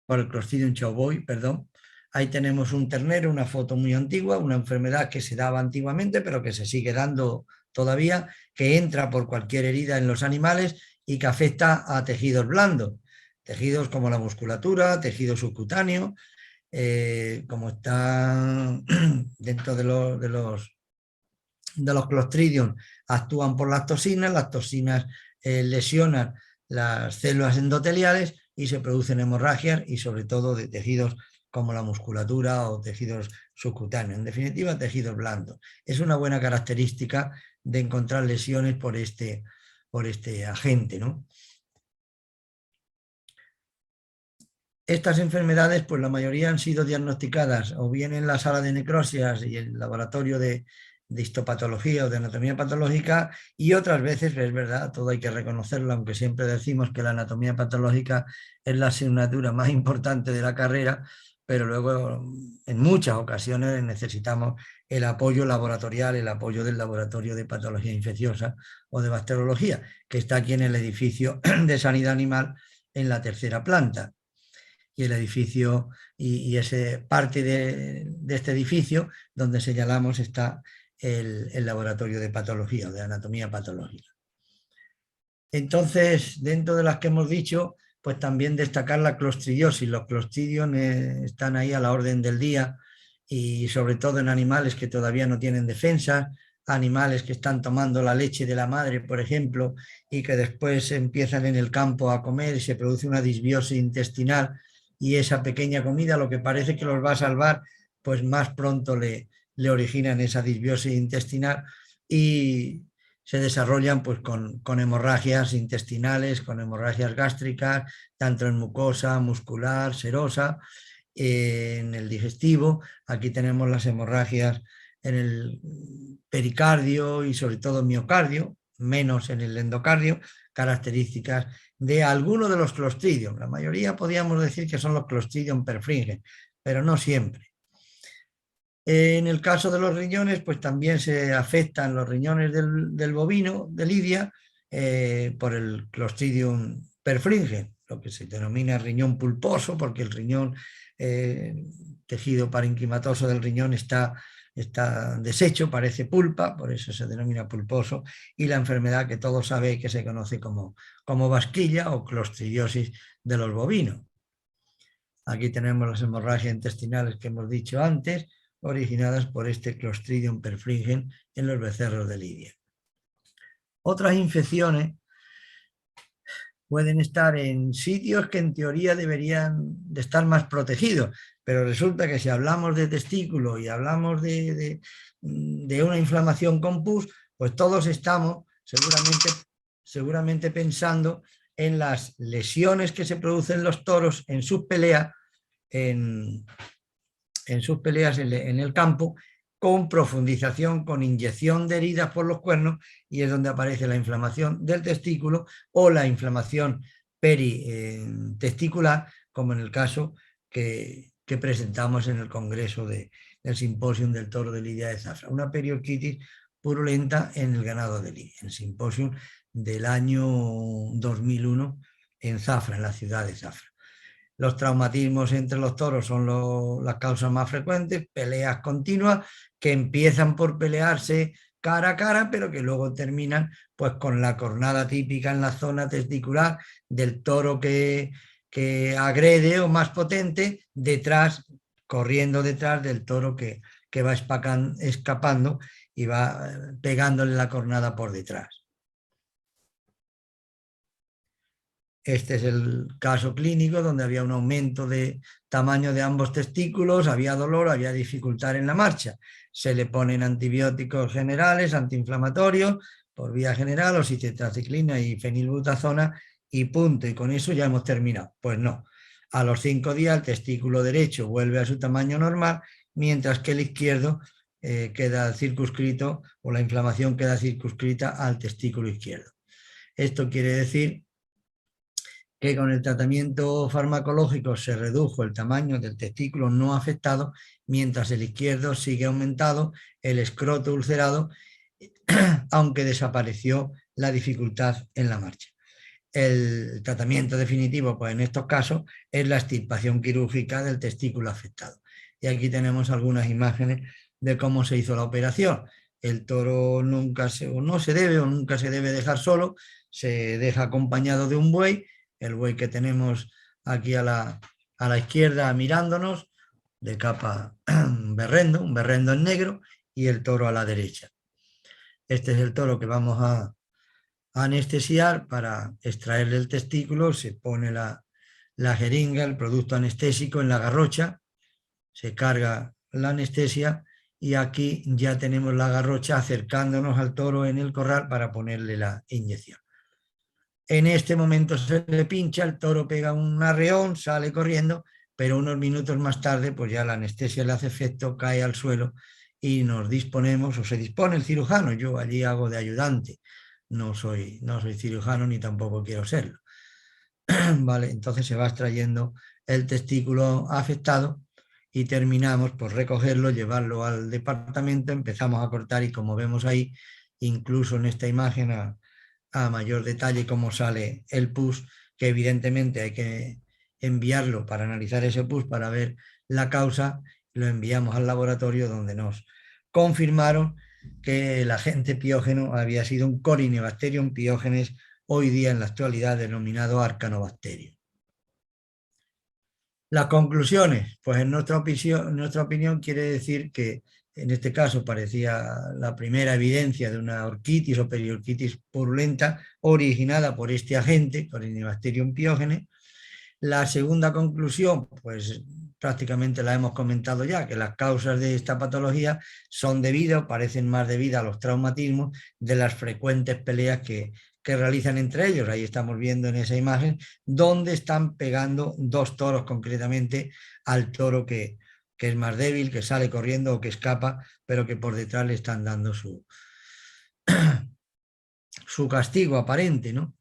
por el Clostridium chauvoy, perdón. Ahí tenemos un ternero, una foto muy antigua, una enfermedad que se daba antiguamente, pero que se sigue dando todavía, que entra por cualquier herida en los animales y que afecta a tejidos blandos, tejidos como la musculatura, tejido subcutáneo, como está dentro de los Clostridium, actúan por las toxinas lesionan las células endoteliales y se producen hemorragias, y sobre todo de tejidos como la musculatura o tejidos subcutáneos, en definitiva tejidos blandos. Es una buena característica de encontrar lesiones por este agente, ¿no? Estas enfermedades, pues la mayoría han sido diagnosticadas o bien en la sala de necrosias y el laboratorio de histopatología o de anatomía patológica, y otras veces, es verdad, todo hay que reconocerlo, aunque siempre decimos que la anatomía patológica es la asignatura más importante de la carrera, pero luego en muchas ocasiones necesitamos el apoyo laboratorial, el apoyo del laboratorio de patología infecciosa o de bacteriología, que está aquí en el edificio de sanidad animal en la tercera planta. y el edificio y ese parte de este edificio donde señalamos está el laboratorio de patología, de anatomía patológica. Entonces, dentro de las que hemos dicho, pues también destacar la clostridiosis. Los clostridios están ahí a la orden del día y sobre todo en animales que todavía no tienen defensa, animales que están tomando la leche de la madre, por ejemplo, y que después empiezan en el campo a comer y se produce una disbiosis intestinal y esa pequeña comida, lo que parece que los va a salvar, pues más pronto le originan esa disbiosis intestinal y se desarrollan pues con hemorragias intestinales, con hemorragias gástricas, tanto en mucosa, muscular, serosa, en el digestivo. Aquí tenemos las hemorragias en el pericardio y sobre todo miocardio, menos en el endocardio, características de algunos de los clostridium. La mayoría podríamos decir que son los clostridium perfringens, pero no siempre. En el caso de los riñones, pues también se afectan los riñones del bovino de lidia por el Clostridium perfringens, lo que se denomina riñón pulposo, porque el riñón, tejido parenquimatoso del riñón está deshecho, parece pulpa, por eso se denomina pulposo, y la enfermedad que todos sabéis que se conoce como vasquilla o clostridiosis de los bovinos. Aquí tenemos las hemorragias intestinales que hemos dicho antes, originadas por este Clostridium perfringens en los becerros de lidia. Otras infecciones pueden estar en sitios que en teoría deberían de estar más protegidos, pero resulta que si hablamos de testículo y hablamos de una inflamación con pus, pues todos estamos seguramente pensando en las lesiones que se producen los toros en sus peleas, en el campo, con profundización, con inyección de heridas por los cuernos, y es donde aparece la inflamación del testículo o la inflamación peritesticular, como en el caso que presentamos en el congreso del simposium del toro de Lidia de Zafra, una periorquitis purulenta en el ganado de Lidia, el simposium del año 2001 en Zafra, en la ciudad de Zafra. Los traumatismos entre los toros son las causas más frecuentes, peleas continuas que empiezan por pelearse cara a cara, pero que luego terminan pues con la cornada típica en la zona testicular del toro que agrede o más potente, corriendo detrás del toro que va escapando y va pegándole la cornada por detrás. Este es el caso clínico donde había un aumento de tamaño de ambos testículos, había dolor, había dificultad en la marcha. Se le ponen antibióticos generales, antiinflamatorios, por vía general, oxitetraciclina y fenilbutazona y punto. Y con eso ya hemos terminado. Pues no. A los 5 días el testículo derecho vuelve a su tamaño normal, mientras que el izquierdo queda circunscrito, o la inflamación queda circunscrita al testículo izquierdo. Esto quiere decir que con el tratamiento farmacológico se redujo el tamaño del testículo no afectado, mientras el izquierdo sigue aumentado, el escroto ulcerado, aunque desapareció la dificultad en la marcha. El tratamiento definitivo, pues en estos casos, es la extirpación quirúrgica del testículo afectado. Y aquí tenemos algunas imágenes de cómo se hizo la operación. El toro nunca se debe dejar solo, se deja acompañado de un buey. El buey que tenemos aquí a la izquierda mirándonos, de capa un berrendo en negro, y el toro a la derecha. Este es el toro que vamos a anestesiar para extraerle el testículo. Se pone la jeringa, el producto anestésico en la garrocha, se carga la anestesia y aquí ya tenemos la garrocha acercándonos al toro en el corral para ponerle la inyección. En este momento se le pincha, el toro pega un arreón, sale corriendo, pero unos minutos más tarde pues ya la anestesia le hace efecto, cae al suelo y nos disponemos, o se dispone el cirujano, yo allí hago de ayudante, no soy cirujano ni tampoco quiero serlo. Vale, entonces se va extrayendo el testículo afectado y terminamos por recogerlo, llevarlo al departamento, empezamos a cortar y como vemos ahí, incluso en esta imagen a mayor detalle cómo sale el pus, que evidentemente hay que enviarlo para analizar ese pus para ver la causa. Lo enviamos al laboratorio donde nos confirmaron que el agente piógeno había sido un Corynebacterium piógenes, hoy día en la actualidad denominado Arcanobacterium. Las conclusiones, pues en nuestra opinión quiere decir que en este caso parecía la primera evidencia de una orquitis o periorquitis purulenta originada por este agente, Corynebacterium piógenes. La segunda conclusión, pues prácticamente la hemos comentado ya, que las causas de esta patología son debidas, parecen más debidas a los traumatismos de las frecuentes peleas que realizan entre ellos. Ahí estamos viendo en esa imagen donde están pegando dos toros concretamente al toro que es más débil, que sale corriendo o que escapa, pero que por detrás le están dando su castigo aparente, ¿no?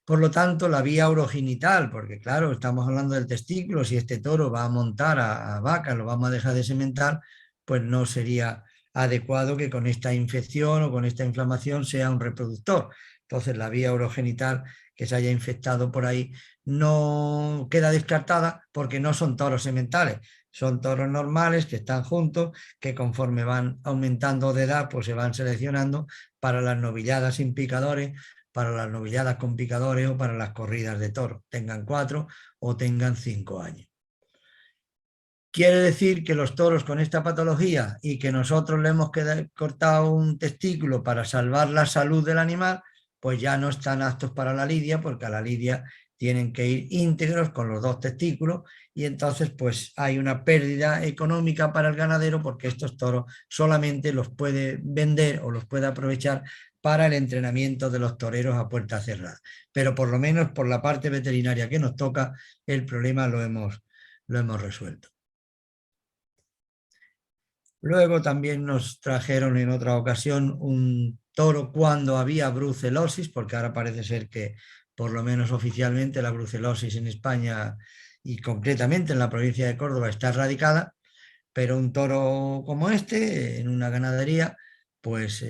Por lo tanto, la vía urogenital, porque claro, estamos hablando del testículo, si este toro va a montar a vaca, lo vamos a dejar de sementar, pues no sería adecuado que con esta infección o con esta inflamación sea un reproductor. Entonces, la vía urogenital que se haya infectado por ahí no queda descartada porque no son toros sementales, son toros normales que están juntos, que conforme van aumentando de edad, pues se van seleccionando para las novilladas sin picadores, para las novilladas con picadores o para las corridas de toros, tengan 4 o tengan 5 años. Quiere decir que los toros con esta patología y que nosotros le hemos cortado un testículo para salvar la salud del animal, pues ya no están aptos para la lidia, porque a la lidia tienen que ir íntegros con los 2 testículos y entonces pues hay una pérdida económica para el ganadero porque estos toros solamente los puede vender o los puede aprovechar para el entrenamiento de los toreros a puerta cerrada. Pero por lo menos por la parte veterinaria que nos toca, el problema lo hemos resuelto. Luego también nos trajeron en otra ocasión un toro cuando había brucelosis, porque ahora parece ser que por lo menos oficialmente la brucelosis en España y concretamente en la provincia de Córdoba está erradicada, pero un toro como este en una ganadería pues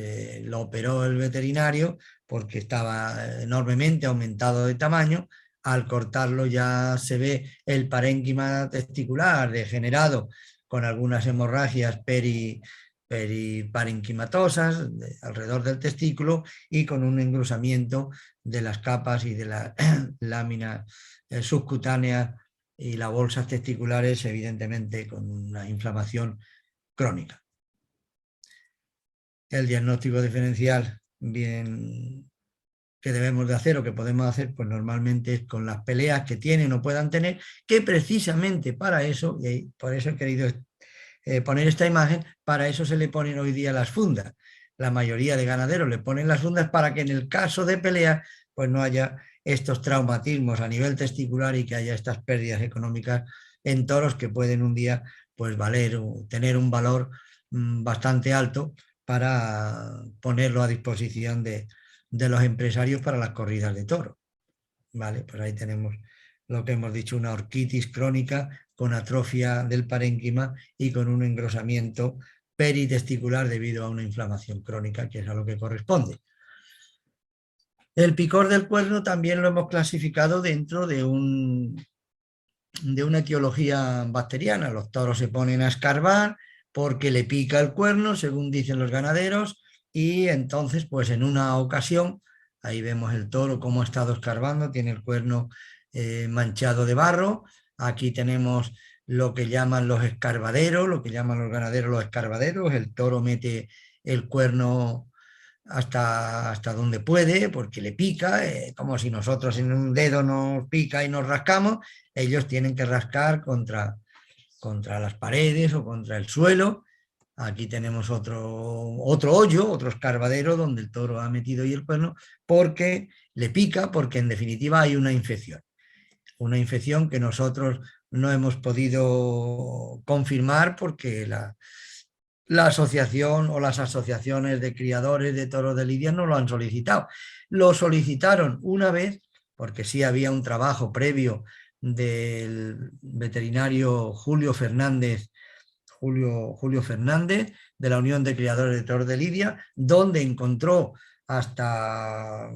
lo operó el veterinario porque estaba enormemente aumentado de tamaño. Al cortarlo ya se ve el parénquima testicular degenerado con algunas hemorragias periparenquimatosas alrededor del testículo y con un engrosamiento de las capas y de la lámina subcutánea y las bolsas testiculares, evidentemente con una inflamación crónica. El diagnóstico diferencial bien que debemos de hacer o que podemos hacer, pues normalmente es con las peleas que tienen o puedan tener, que precisamente para eso, y por eso he querido poner esta imagen, para eso se le ponen hoy día las fundas. La mayoría de ganaderos le ponen las fundas para que en el caso de pelea pues no haya estos traumatismos a nivel testicular y que haya estas pérdidas económicas en toros que pueden un día pues valer o tener un valor bastante alto para ponerlo a disposición de los empresarios para las corridas de toros. Vale, pues ahí tenemos lo que hemos dicho, una orquitis crónica con atrofia del parénquima y con un engrosamiento peritesticular debido a una inflamación crónica, que es a lo que corresponde. El picor del cuerno también lo hemos clasificado dentro de una etiología bacteriana. Los toros se ponen a escarbar porque le pica el cuerno, según dicen los ganaderos, y entonces pues en una ocasión, ahí vemos el toro cómo ha estado escarbando, tiene el cuerno manchado de barro. Aquí tenemos lo que llaman los escarbaderos, lo que llaman los ganaderos los escarbaderos. El toro mete el cuerno hasta donde puede porque le pica, como si nosotros en un dedo nos pica y nos rascamos, ellos tienen que rascar contra las paredes o contra el suelo. Aquí tenemos otro hoyo, otro escarbadero donde el toro ha metido ahí el cuerno porque le pica, porque en definitiva hay una infección. Una infección que nosotros no hemos podido confirmar porque la asociación o las asociaciones de criadores de toros de lidia no lo han solicitado. Lo solicitaron una vez porque sí había un trabajo previo del veterinario Julio Fernández de la Unión de Criadores de Toros de Lidia, donde encontró hasta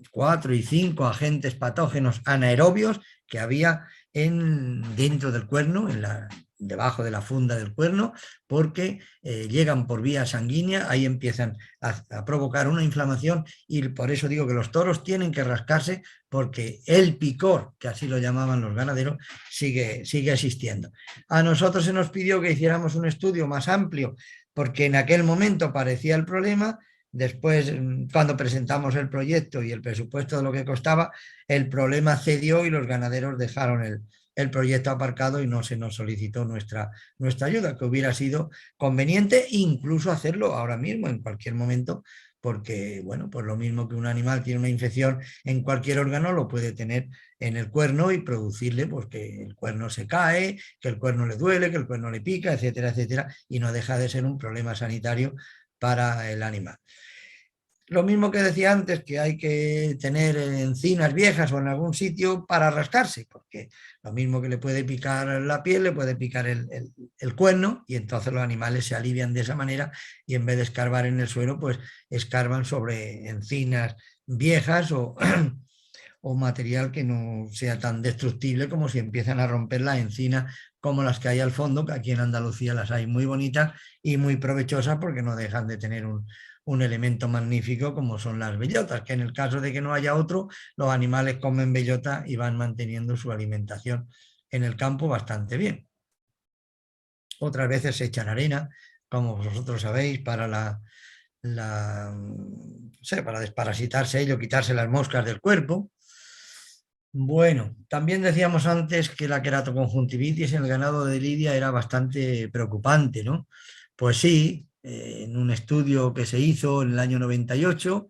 4 y 5 agentes patógenos anaerobios que había dentro del cuerno, debajo de la funda del cuerno, porque llegan por vía sanguínea, ahí empiezan a provocar una inflamación, y por eso digo que los toros tienen que rascarse, porque el picor, que así lo llamaban los ganaderos, sigue existiendo. A nosotros se nos pidió que hiciéramos un estudio más amplio, porque en aquel momento parecía el problema. Después, cuando presentamos el proyecto y el presupuesto de lo que costaba, el problema cedió y los ganaderos dejaron el proyecto aparcado y no se nos solicitó nuestra ayuda, que hubiera sido conveniente incluso hacerlo ahora mismo, en cualquier momento, porque, bueno, pues lo mismo que un animal tiene una infección en cualquier órgano, lo puede tener en el cuerno y producirle pues que el cuerno se cae, que el cuerno le duele, que el cuerno le pica, etcétera, etcétera, y no deja de ser un problema sanitario para el animal. Lo mismo que decía antes, que hay que tener encinas viejas o en algún sitio para rascarse, porque lo mismo que le puede picar la piel, le puede picar el cuerno, y entonces los animales se alivian de esa manera, y en vez de escarbar en el suelo, pues escarban sobre encinas viejas o, o material que no sea tan destructible como si empiezan a romper la encina como las que hay al fondo, que aquí en Andalucía las hay muy bonitas y muy provechosas, porque no dejan de tener un elemento magnífico como son las bellotas, que en el caso de que no haya otro, los animales comen bellota y van manteniendo su alimentación en el campo bastante bien. Otras veces se echan arena, como vosotros sabéis, para para desparasitarse ello, quitarse las moscas del cuerpo. Bueno, también decíamos antes que la queratoconjuntivitis en el ganado de Lidia era bastante preocupante, ¿no? Pues sí, en un estudio que se hizo en el año 98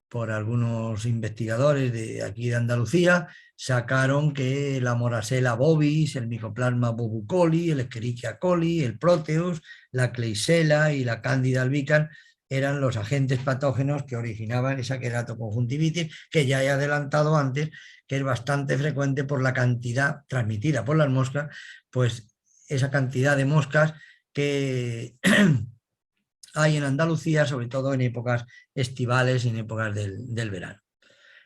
por algunos investigadores de aquí de Andalucía, sacaron que la Morasella bovis, el Mycoplasma bobucoli, el Escherichia coli, el Proteus, la Klebsiella y la Candida albicans eran los agentes patógenos que originaban esa queratoconjuntivitis, que ya he adelantado antes, que es bastante frecuente por la cantidad transmitida por las moscas, pues esa cantidad de moscas que hay en Andalucía, sobre todo en épocas estivales y en épocas del verano.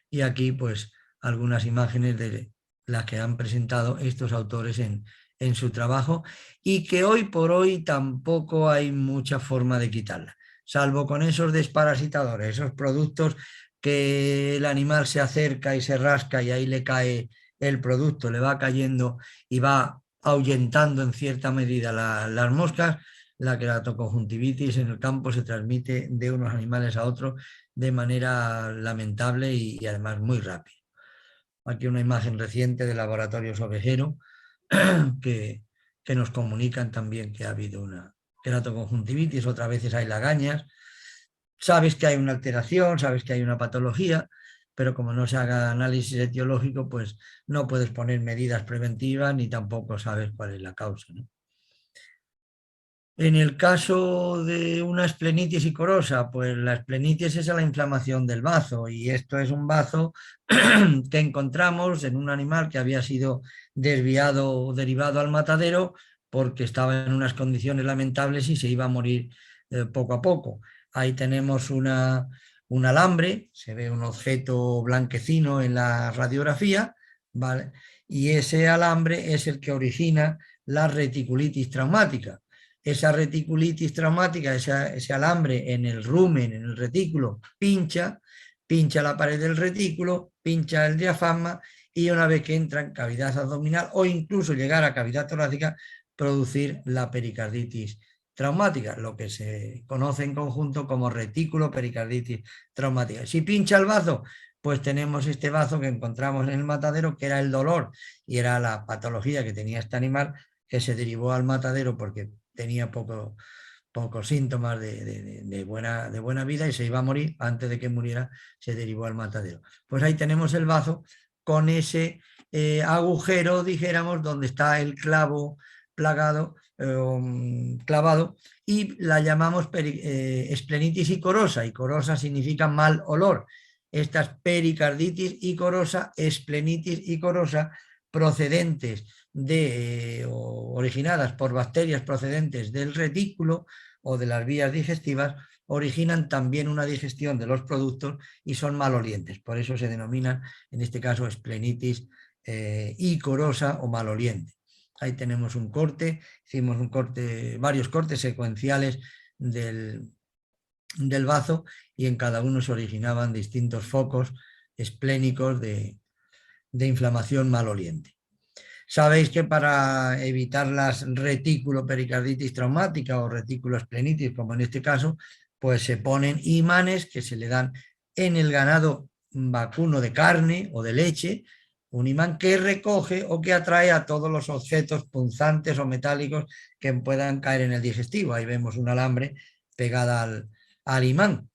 Y aquí pues algunas imágenes de las que han presentado estos autores en su trabajo, y que hoy por hoy tampoco hay mucha forma de quitarla, salvo con esos desparasitadores, esos productos que el animal se acerca y se rasca y ahí le cae el producto, le va cayendo y va ahuyentando en cierta medida las moscas. La queratoconjuntivitis en el campo se transmite de unos animales a otros de manera lamentable y además muy rápido. Aquí una imagen reciente de laboratorios ovejero que nos comunican también que ha habido una queratoconjuntivitis. Otras veces hay lagañas. Sabes que hay una alteración, sabes que hay una patología, pero como no se haga análisis etiológico, pues no puedes poner medidas preventivas ni tampoco sabes cuál es la causa, ¿no? En el caso de una esplenitis icorosa, pues la esplenitis es la inflamación del bazo, y esto es un bazo que encontramos en un animal que había sido desviado o derivado al matadero porque estaba en unas condiciones lamentables y se iba a morir poco a poco. Ahí tenemos un alambre, se ve un objeto blanquecino en la radiografía, ¿vale? Y ese alambre es el que origina la reticulitis traumática. Esa reticulitis traumática, ese alambre en el rumen, en el retículo, pincha la pared del retículo, pincha el diafragma, y una vez que entra en cavidad abdominal o incluso llegar a cavidad torácica, producir la pericarditis traumática, lo que se conoce en conjunto como retículo pericarditis traumática. Si pincha el bazo, pues tenemos este bazo que encontramos en el matadero, que era el dolor y era la patología que tenía este animal, que se derivó al matadero porque tenía pocos síntomas de buena vida y se iba a morir. Antes de que muriera se derivó al matadero. Pues ahí tenemos el bazo con ese agujero, dijéramos, donde está el clavo clavado, y la llamamos esplenitis icorosa. Icorosa significa mal olor. Esta es pericarditis icorosa, esplenitis icorosa, procedentes originadas por bacterias procedentes del retículo o de las vías digestivas, originan también una digestión de los productos y son malolientes. Por eso se denominan, en este caso, esplenitis icorosa o maloliente. Ahí tenemos un corte, hicimos varios cortes secuenciales del bazo y en cada uno se originaban distintos focos esplénicos de inflamación maloliente. Sabéis que para evitar las retículo-pericarditis traumática o retículo-esplenitis, como en este caso, pues se ponen imanes que se le dan en el ganado vacuno de carne o de leche, un imán que recoge o que atrae a todos los objetos punzantes o metálicos que puedan caer en el digestivo. Ahí vemos un alambre pegada al imán.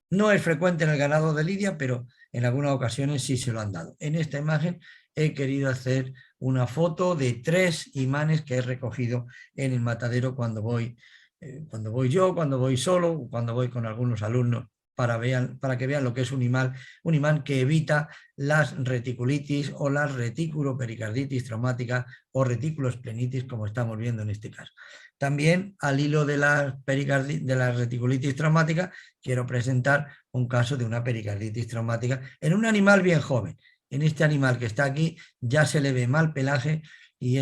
No es frecuente en el ganado de lidia, pero en algunas ocasiones sí se lo han dado. En esta imagen he querido hacer una foto de 3 imanes que he recogido en el matadero cuando voy yo, cuando voy solo, cuando voy con algunos alumnos, para que vean lo que es un imán que evita las reticulitis o las retículo-pericarditis traumática o reticuloesplenitis, como estamos viendo en este caso. También, al hilo de la reticulitis traumática, quiero presentar un caso de una pericarditis traumática en un animal bien joven. En este animal que está aquí ya se le ve mal pelaje y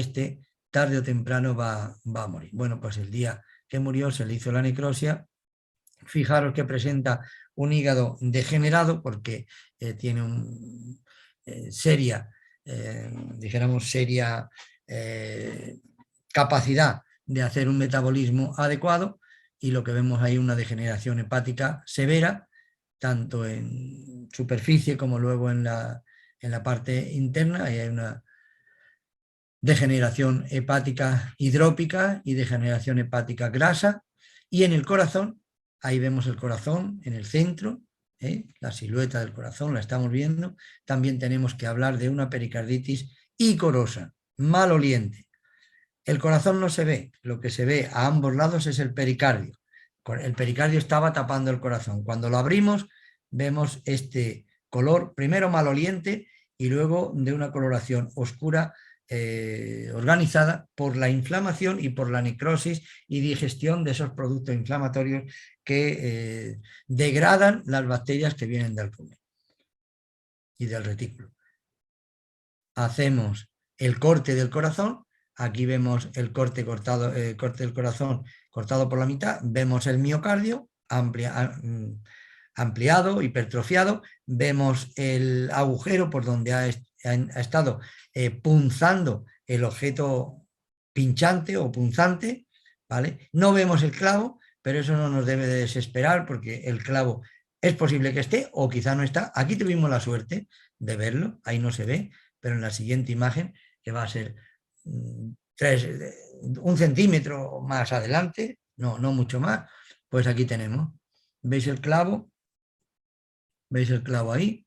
tarde o temprano va a morir. Bueno, pues el día que murió se le hizo la necrosia. Fijaros que presenta un hígado degenerado porque tiene seria capacidad de hacer un metabolismo adecuado, y lo que vemos ahí una degeneración hepática severa, tanto en superficie como luego en la parte interna. Ahí hay una degeneración hepática hidrópica y degeneración hepática grasa, y en el corazón, ahí vemos el corazón en el centro, la silueta del corazón la estamos viendo. También tenemos que hablar de una pericarditis icorosa, maloliente. El corazón no se ve, lo que se ve a ambos lados es el pericardio. El pericardio estaba tapando el corazón. Cuando lo abrimos vemos este color, primero maloliente y luego de una coloración oscura, organizada por la inflamación y por la necrosis y digestión de esos productos inflamatorios que degradan las bacterias que vienen del rumen y del retículo. Hacemos el corte del corazón. Aquí vemos el corte del corazón cortado por la mitad. Vemos el miocardio ampliado, hipertrofiado. Vemos el agujero por donde ha estado punzando el objeto pinchante o punzante, ¿vale? No vemos el clavo, pero eso no nos debe de desesperar, porque el clavo es posible que esté o quizá no está. Aquí tuvimos la suerte de verlo, ahí no se ve, pero en la siguiente imagen, que va a ser 1 centímetro más adelante, no mucho más, pues aquí tenemos. ¿Veis el clavo? ¿Veis el clavo ahí?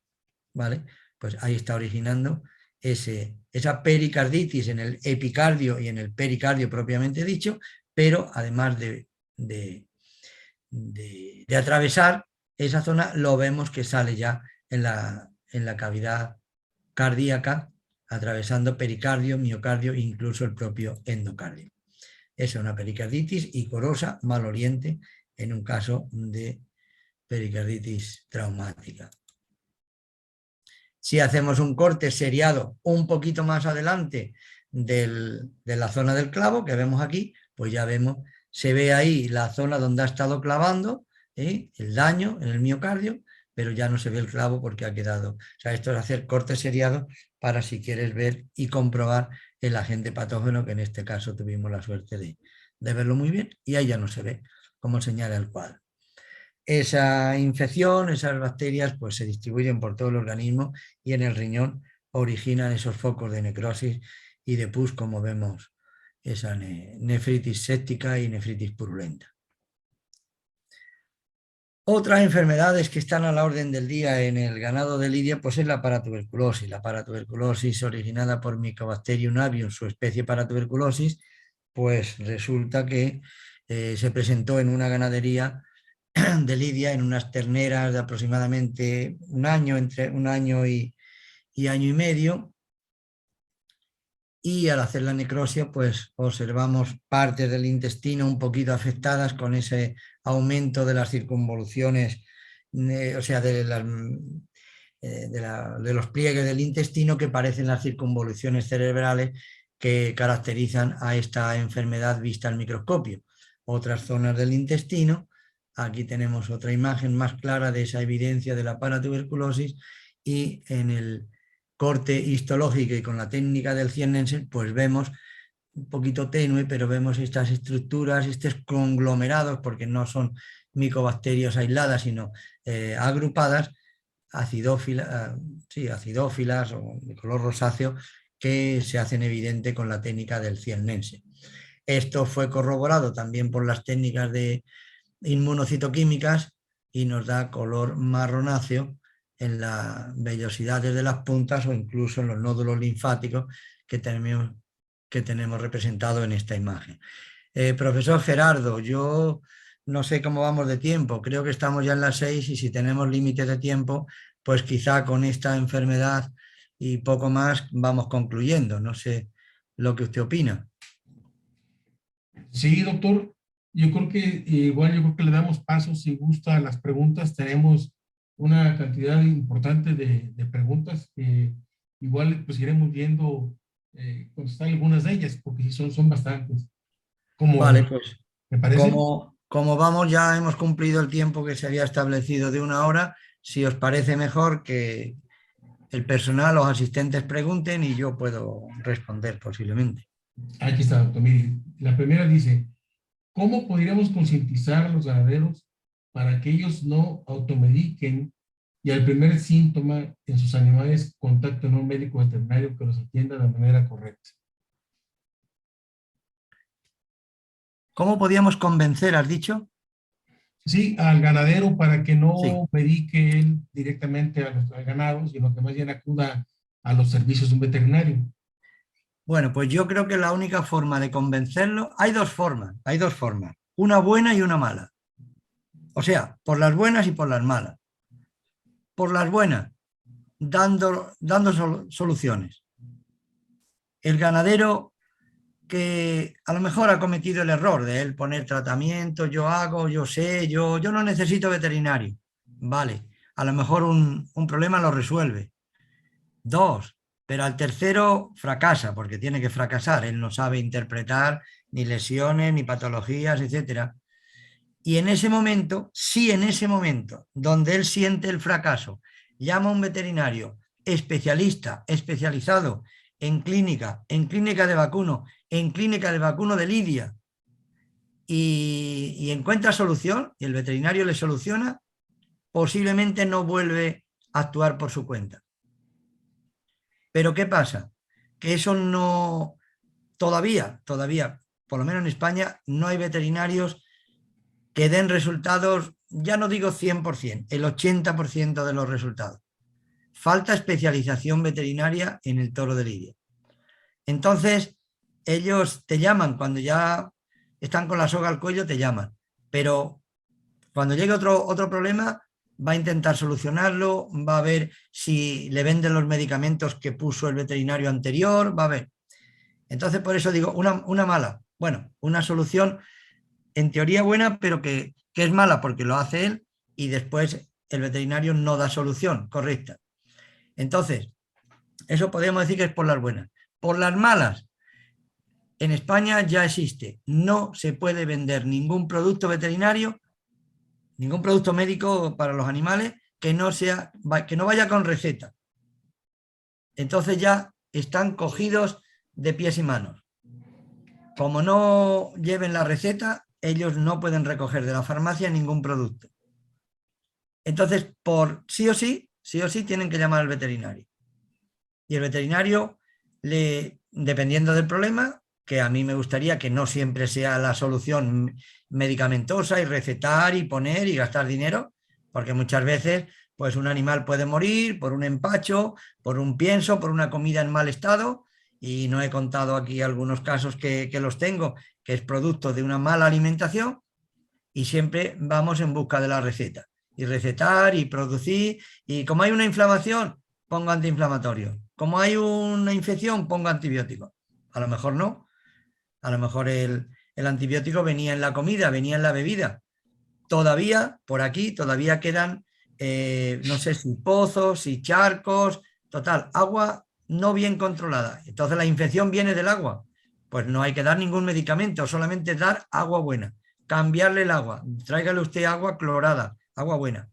¿Vale? Pues ahí está originando esa pericarditis en el epicardio y en el pericardio propiamente dicho, pero además de atravesar esa zona, lo vemos que sale ya en la cavidad cardíaca, atravesando pericardio, miocardio e incluso el propio endocardio. Es una pericarditis icorosa, maloliente, en un caso de pericarditis traumática. Si hacemos un corte seriado un poquito más adelante de la zona del clavo, que vemos aquí, pues ya vemos, se ve ahí la zona donde ha estado clavando, el daño en el miocardio, pero ya no se ve el clavo porque ha quedado. O sea, esto es hacer cortes seriados para, si quieres ver y comprobar el agente patógeno, que en este caso tuvimos la suerte de verlo muy bien, y ahí ya no se ve, como señala el cuadro. Esa infección, esas bacterias, pues se distribuyen por todo el organismo y en el riñón originan esos focos de necrosis y de pus, como vemos, esa nefritis séptica y nefritis purulenta. Otras enfermedades que están a la orden del día en el ganado de lidia, pues es la paratuberculosis. La paratuberculosis, originada por Mycobacterium avium, su especie paratuberculosis, pues resulta que se presentó en una ganadería de lidia, en unas terneras de aproximadamente un año, entre 1 año y año y medio, y al hacer la necrosia pues observamos partes del intestino un poquito afectadas, con ese aumento de las circunvoluciones, o sea, de las de los pliegues del intestino, que parecen las circunvoluciones cerebrales que caracterizan a esta enfermedad vista al microscopio. Otras zonas del intestino. Aquí tenemos otra imagen más clara de esa evidencia de la paratuberculosis, y en el corte histológico y con la técnica del Zielnensen, pues vemos un poquito tenue, pero vemos estas estructuras, estos conglomerados, porque no son micobacterias aisladas, sino agrupadas, acidófilas o de color rosáceo, que se hacen evidente con la técnica del Zielnensen. Esto fue corroborado también por las técnicas de inmunocitoquímicas y nos da color marronáceo en las vellosidades de las puntas o incluso en los nódulos linfáticos que tenemos representado en esta imagen. Profesor Gerardo, yo no sé cómo vamos de tiempo, creo que estamos ya en las 6 y si tenemos límite de tiempo, pues quizá con esta enfermedad y poco más vamos concluyendo. No sé lo que usted opina. Sí, doctor, yo creo que le damos paso si gusta a las preguntas. Tenemos una cantidad importante de preguntas que igual pues iremos viendo, contestar algunas de ellas, porque sí son bastantes. Vale, pues ¿me parece? como vamos, ya hemos cumplido el tiempo que se había establecido de 1 hora. Si os parece mejor que el personal, los asistentes pregunten y yo puedo responder posiblemente. Aquí está, doctor. Mire, la primera dice, ¿cómo podríamos concientizar a los ganaderos para que ellos no automediquen y al primer síntoma en sus animales contacten a un médico veterinario que los atienda de manera correcta? ¿Cómo podíamos convencer, has dicho? Sí, al ganadero para que no Sí. medique él directamente al ganado, sino que más bien acuda a los servicios de un veterinario. Bueno, pues yo creo que la única forma de convencerlo, hay dos formas, una buena y una mala. O sea, por las buenas y por las malas. Por las buenas, dando soluciones. El ganadero que a lo mejor ha cometido el error de él poner tratamiento, yo hago, yo sé, yo no necesito veterinario. Vale, a lo mejor un problema lo resuelve. 2, pero al tercero fracasa, porque tiene que fracasar. Él no sabe interpretar ni lesiones, ni patologías, etc. Y en ese momento, sí, en ese momento, donde él siente el fracaso, llama a un veterinario especialista, especializado en clínica de vacuno, en clínica de vacuno de lidia, y encuentra solución, y el veterinario le soluciona, posiblemente no vuelve a actuar por su cuenta. Pero ¿qué pasa? Que eso no, todavía, por lo menos en España, no hay veterinarios que den resultados, ya no digo 100%, el 80% de los resultados. Falta especialización veterinaria en el toro de lidia. Entonces, ellos te llaman cuando ya están con la soga al cuello, te llaman. Pero cuando llegue otro problema, va a intentar solucionarlo, va a ver si le venden los medicamentos que puso el veterinario anterior, va a ver. Entonces, por eso digo, una mala. Bueno, una solución en teoría buena, pero que es mala porque lo hace él y después el veterinario no da solución correcta. Entonces, eso podemos decir que es por las buenas. Por las malas, en España ya existe. No se puede vender ningún producto veterinario, ningún producto médico para los animales que no vaya con receta. Entonces ya están cogidos de pies y manos. Como no lleven la receta, ellos no pueden recoger de la farmacia ningún producto. Entonces, por sí o sí tienen que llamar al veterinario. Y el veterinario, dependiendo del problema, que a mí me gustaría que no siempre sea la solución medicamentosa y recetar y poner y gastar dinero, porque muchas veces pues un animal puede morir por un empacho, por un pienso, por una comida en mal estado, y no he contado aquí algunos casos que los tengo, que es producto de una mala alimentación, y siempre vamos en busca de la receta. Y recetar y producir, y como hay una inflamación, pongo antiinflamatorio. Como hay una infección, pongo antibiótico. A lo mejor no. A lo mejor el antibiótico venía en la comida, venía en la bebida. Todavía, por aquí, todavía quedan no sé si pozos, si charcos, total, agua no bien controlada. Entonces la infección viene del agua. Pues no hay que dar ningún medicamento, solamente dar agua buena, cambiarle el agua, tráigale usted agua clorada, agua buena.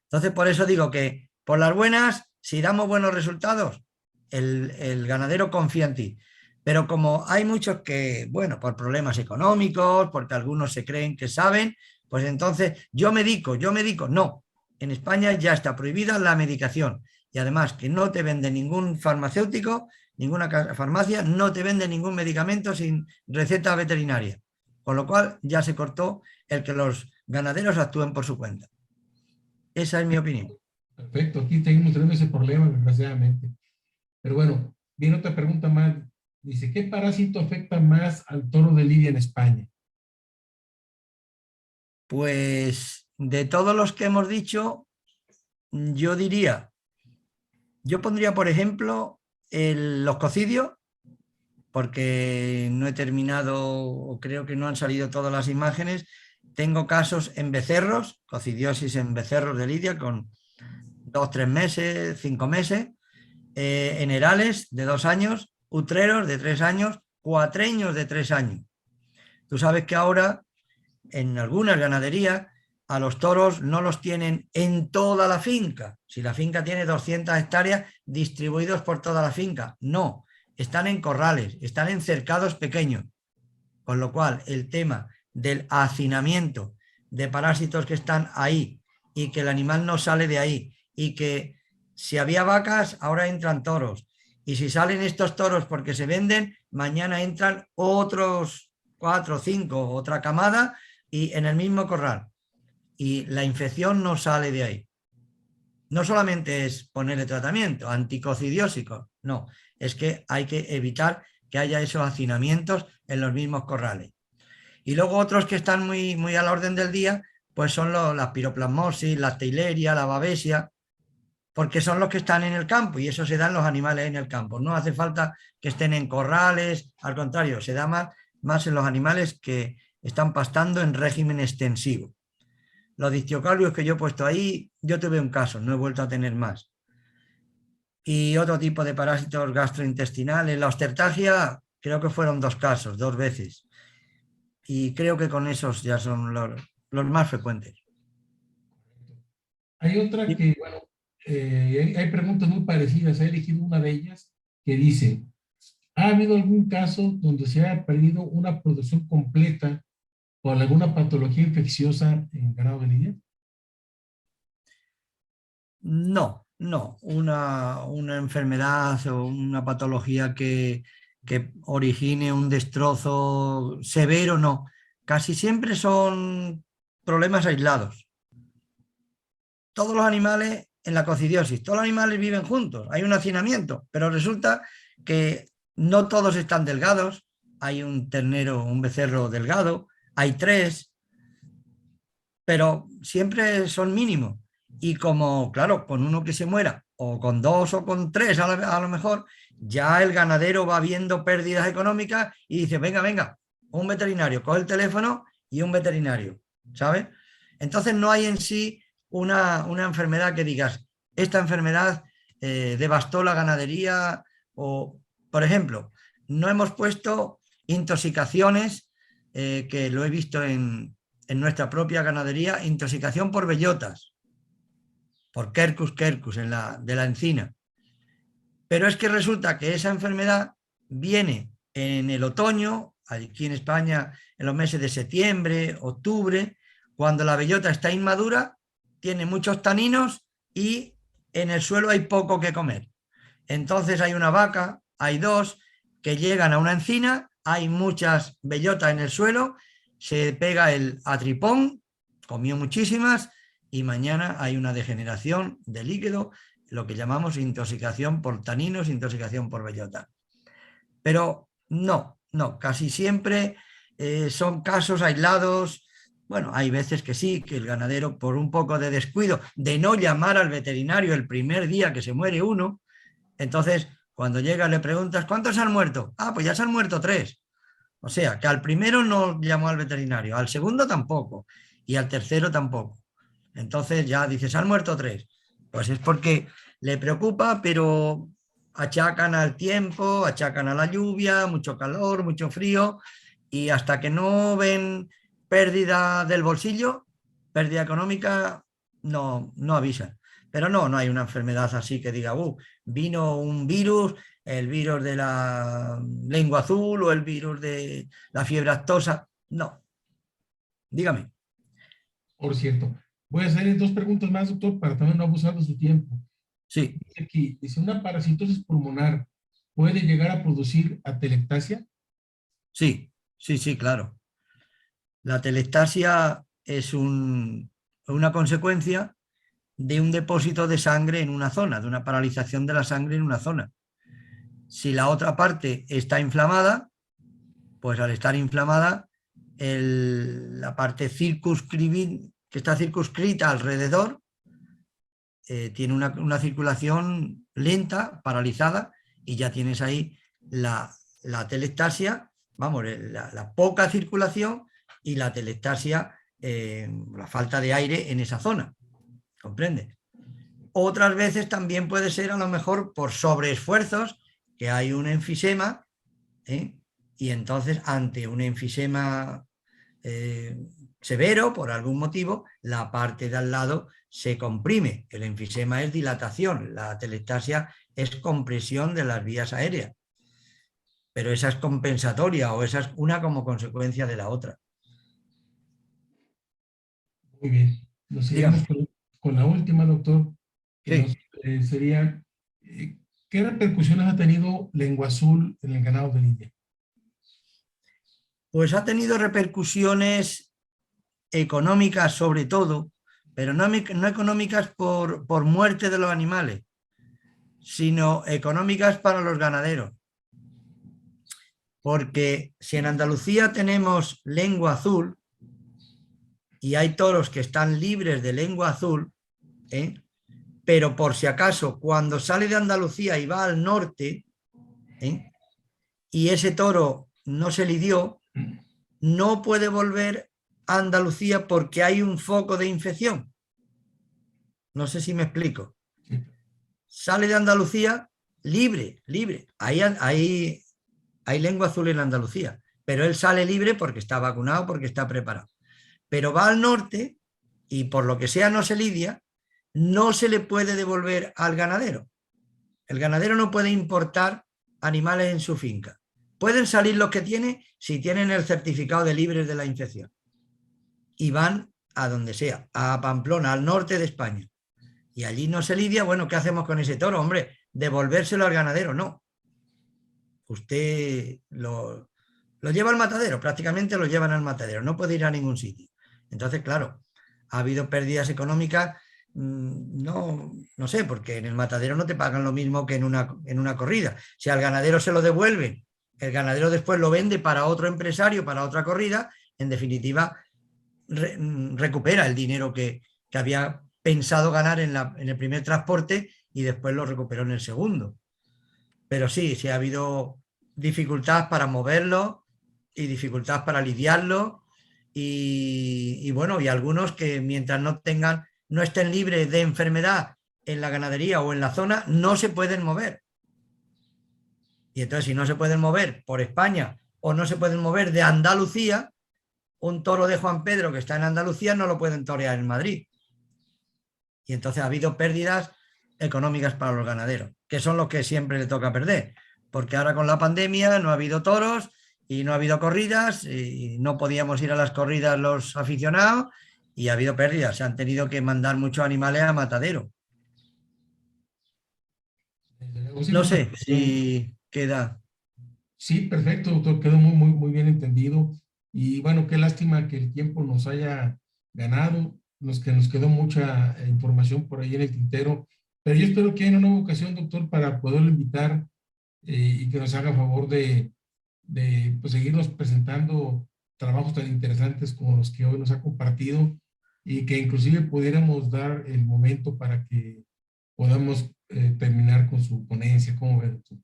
Entonces por eso digo que por las buenas, si damos buenos resultados, el ganadero confía en ti. Pero como hay muchos que, bueno, por problemas económicos, porque algunos se creen que saben, pues entonces yo medico, no. En España ya está prohibida la medicación y además que no te vende ningún farmacéutico, ninguna farmacia, no te vende ningún medicamento sin receta veterinaria. Con lo cual ya se cortó el que los ganaderos actúen por su cuenta. Esa es mi opinión. Perfecto, aquí seguimos teniendo ese problema, desgraciadamente. Pero bueno, viene otra pregunta más. Dice, ¿qué parásito afecta más al toro de Lidia en España? Pues de todos los que hemos dicho, yo pondría, por ejemplo, los cocidios, porque no he terminado, o creo que no han salido todas las imágenes. Tengo casos en becerros, cocidiosis en becerros de Lidia con 2, 3 meses, 5 meses, en herales de 2 años, utreros de 3 años, cuatreños de 3 años. Tú sabes que ahora en algunas ganaderías a los toros no los tienen en toda la finca. Si la finca tiene 200 hectáreas distribuidos por toda la finca, no, están en corrales, están en cercados pequeños. Con lo cual el tema del hacinamiento de parásitos que están ahí y que el animal no sale de ahí y que si había vacas ahora entran toros y si salen estos toros porque se venden, mañana entran otros 4 o 5, otra camada y en el mismo corral. Y la infección no sale de ahí. No solamente es ponerle tratamiento anticocidiósico, no, es que hay que evitar que haya esos hacinamientos en los mismos corrales. Y luego otros que están muy, muy a la orden del día, pues son las piroplasmosis, la teileria, la babesia, porque son los que están en el campo y eso se da en los animales en el campo. No hace falta que estén en corrales, al contrario, se da más en los animales que están pastando en régimen extensivo. Los dictiocardios que yo he puesto ahí, yo tuve un caso, no he vuelto a tener más. Y otro tipo de parásitos gastrointestinales, la ostertalgia, creo que fueron 2 casos, 2 veces. Y creo que con esos ya son los más frecuentes. Hay otra que, bueno, hay preguntas muy parecidas. He elegido una de ellas que dice, ¿ha habido algún caso donde se haya perdido una producción completa por alguna patología infecciosa en ganado de Lidia? No, una enfermedad o una patología que origine un destrozo severo, no. Casi siempre son problemas aislados. Todos los animales en la cocidiosis, todos los animales viven juntos, hay un hacinamiento, pero resulta que no todos están delgados, hay un ternero, un becerro delgado, hay 3, pero siempre son mínimos. Y como, claro, con uno que se muera, o con 2 o con 3 a lo mejor, ya el ganadero va viendo pérdidas económicas y dice, venga, un veterinario, coge el teléfono y un veterinario, ¿sabes? Entonces no hay en sí una enfermedad que digas, esta enfermedad devastó la ganadería o, por ejemplo, no hemos puesto intoxicaciones, que lo he visto en nuestra propia ganadería, intoxicación por bellotas, por Quercus de la encina. Pero es que resulta que esa enfermedad viene en el otoño, aquí en España en los meses de septiembre, octubre, cuando la bellota está inmadura, tiene muchos taninos y en el suelo hay poco que comer. Entonces hay una vaca, hay 2 que llegan a una encina, hay muchas bellotas en el suelo, se pega el atripón, comió muchísimas y mañana hay una degeneración de líquido, lo que llamamos intoxicación por taninos, intoxicación por bellota. Pero no, casi siempre son casos aislados. Bueno, hay veces que sí, que el ganadero por un poco de descuido, de no llamar al veterinario el primer día que se muere uno, entonces cuando llega le preguntas, ¿cuántos han muerto? Ah, pues ya se han muerto 3. O sea, que al primero no llamó al veterinario, al segundo tampoco y al tercero tampoco. Entonces ya dices, han muerto 3. Pues es porque le preocupa, pero achacan al tiempo, achacan a la lluvia, mucho calor, mucho frío, y hasta que no ven pérdida del bolsillo, pérdida económica, no avisan. Pero no hay una enfermedad así que diga, vino un virus, el virus de la lengua azul o el virus de la fiebre aftosa. No. Dígame. Por cierto, voy a hacer 2 preguntas más, doctor, para también no abusar de su tiempo. Sí, Dice aquí, dice, ¿una parasitosis pulmonar puede llegar a producir atelectasia? sí, claro. La atelectasia es una consecuencia de un depósito de sangre en una zona, de una paralización de la sangre en una zona. Si la otra parte está inflamada, pues al estar inflamada, la parte que está circunscrita alrededor tiene una circulación lenta, paralizada, y ya tienes ahí la atelectasia, vamos, la poca circulación y la atelectasia, la falta de aire en esa zona. ¿Comprendes? Otras veces también puede ser a lo mejor por sobreesfuerzos, que hay un enfisema, y entonces ante un enfisema severo, por algún motivo, la parte de al lado se comprime. El enfisema es dilatación, la atelectasia es compresión de las vías aéreas. Pero esa es compensatoria o esa es una como consecuencia de la otra. Muy bien. Nos seguimos Dígame. con la última, doctor, que Sí. sería, ¿qué repercusiones ha tenido lengua azul en el ganado de Lidia? Pues ha tenido repercusiones económicas sobre todo, pero no económicas por muerte de los animales, sino económicas para los ganaderos. Porque si en Andalucía tenemos lengua azul y hay toros que están libres de lengua azul, pero por si acaso cuando sale de Andalucía y va al norte, y ese toro no se lidió, no puede volver a Andalucía porque hay un foco de infección. No sé si me explico. Sale de Andalucía libre. Hay lengua azul en Andalucía, pero él sale libre porque está vacunado, porque está preparado. Pero va al norte y por lo que sea no se lidia, no se le puede devolver al ganadero. El ganadero no puede importar animales en su finca. Pueden salir los que tiene si tienen el certificado de libres de la infección. Y van a donde sea, a Pamplona, al norte de España. Y allí no se lidia, bueno, ¿qué hacemos con ese toro? Hombre, devolvérselo al ganadero, no. Usted lo lleva al matadero, prácticamente lo llevan al matadero, no puede ir a ningún sitio. Entonces, claro, ha habido pérdidas económicas, no sé, porque en el matadero no te pagan lo mismo que en una corrida. Si al ganadero se lo devuelven, el ganadero después lo vende para otro empresario, para otra corrida, en definitiva, recupera el dinero que había pensado ganar en el primer transporte y después lo recuperó en el segundo. Pero sí ha habido dificultad para moverlo y dificultad para lidiarlo y bueno, y algunos que mientras no estén libres de enfermedad en la ganadería o en la zona, no se pueden mover. Y entonces si no se pueden mover por España o no se pueden mover de Andalucía, un toro de Juan Pedro que está en Andalucía no lo pueden torear en Madrid. Y entonces ha habido pérdidas económicas para los ganaderos, que son los que siempre le toca perder, porque ahora con la pandemia no ha habido toros y no ha habido corridas y no podíamos ir a las corridas los aficionados y ha habido pérdidas, se han tenido que mandar muchos animales a matadero. No sé si queda. Sí, perfecto, doctor, quedó muy bien entendido. Y bueno, qué lástima que el tiempo nos haya ganado, que nos quedó mucha información por ahí en el tintero, pero yo espero que haya una nueva ocasión, doctor, para poderlo invitar y que nos haga favor de pues, seguirnos presentando trabajos tan interesantes como los que hoy nos ha compartido y que inclusive pudiéramos dar el momento para que podamos terminar con su ponencia. ¿Cómo ve, doctor?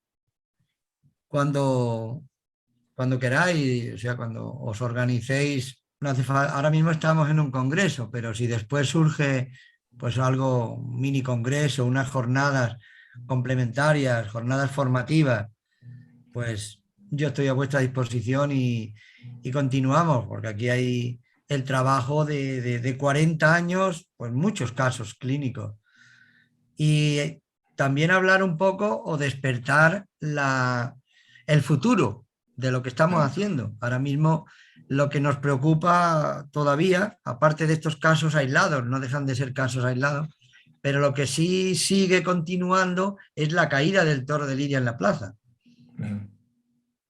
Cuando queráis, o sea, cuando os organicéis no hace ahora mismo estamos en un congreso, pero si después surge pues algo, un mini congreso, unas jornadas complementarias, jornadas formativas, pues yo estoy a vuestra disposición y continuamos, porque aquí hay el trabajo de 40 años, pues muchos casos clínicos. Y también hablar un poco o despertar el futuro de lo que estamos haciendo. Ahora mismo lo que nos preocupa todavía, aparte de estos casos aislados, no dejan de ser casos aislados, pero lo que sí sigue continuando es la caída del toro de Lidia en la plaza. Claro.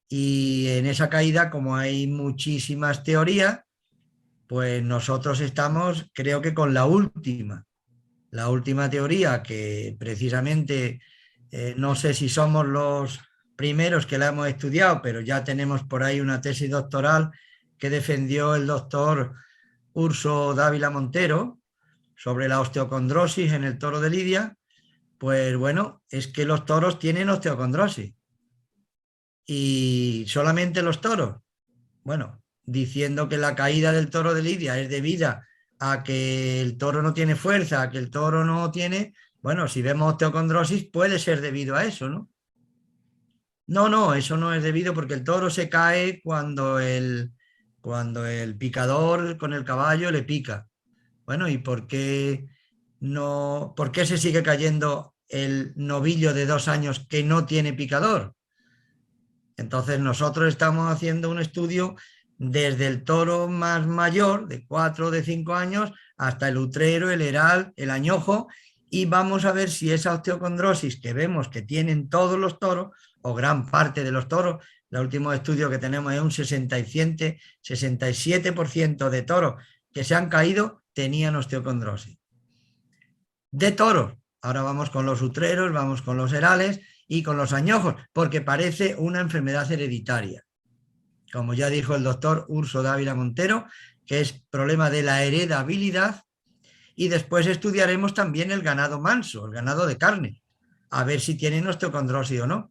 Y en esa caída, como hay muchísimas teorías, pues nosotros estamos, creo que con la última teoría, que precisamente no sé si somos los primeros que la hemos estudiado, pero ya tenemos por ahí una tesis doctoral que defendió el doctor Urso Dávila Montero sobre la osteocondrosis en el toro de Lidia. Pues bueno, es que los toros tienen osteocondrosis. Y solamente los toros. Bueno, diciendo que la caída del toro de Lidia es debida a que el toro no tiene fuerza, a que el toro no tiene... Bueno, si vemos osteocondrosis puede ser debido a eso, ¿no? No, eso no es debido, porque el toro se cae cuando el picador con el caballo le pica. Bueno, ¿y por qué se sigue cayendo el novillo de 2 años que no tiene picador? Entonces nosotros estamos haciendo un estudio desde el toro más mayor, de 4 o de 5 años, hasta el utrero, el heral, el añojo, y vamos a ver si esa osteocondrosis que vemos que tienen todos los toros, o gran parte de los toros, el último estudio que tenemos es un 67% de toros que se han caído tenían osteocondrosis. De toros, ahora vamos con los utreros, vamos con los herales y con los añojos, porque parece una enfermedad hereditaria. Como ya dijo el doctor Urso Dávila Montero, que es problema de la heredabilidad, y después estudiaremos también el ganado manso, el ganado de carne, a ver si tienen osteocondrosis o no,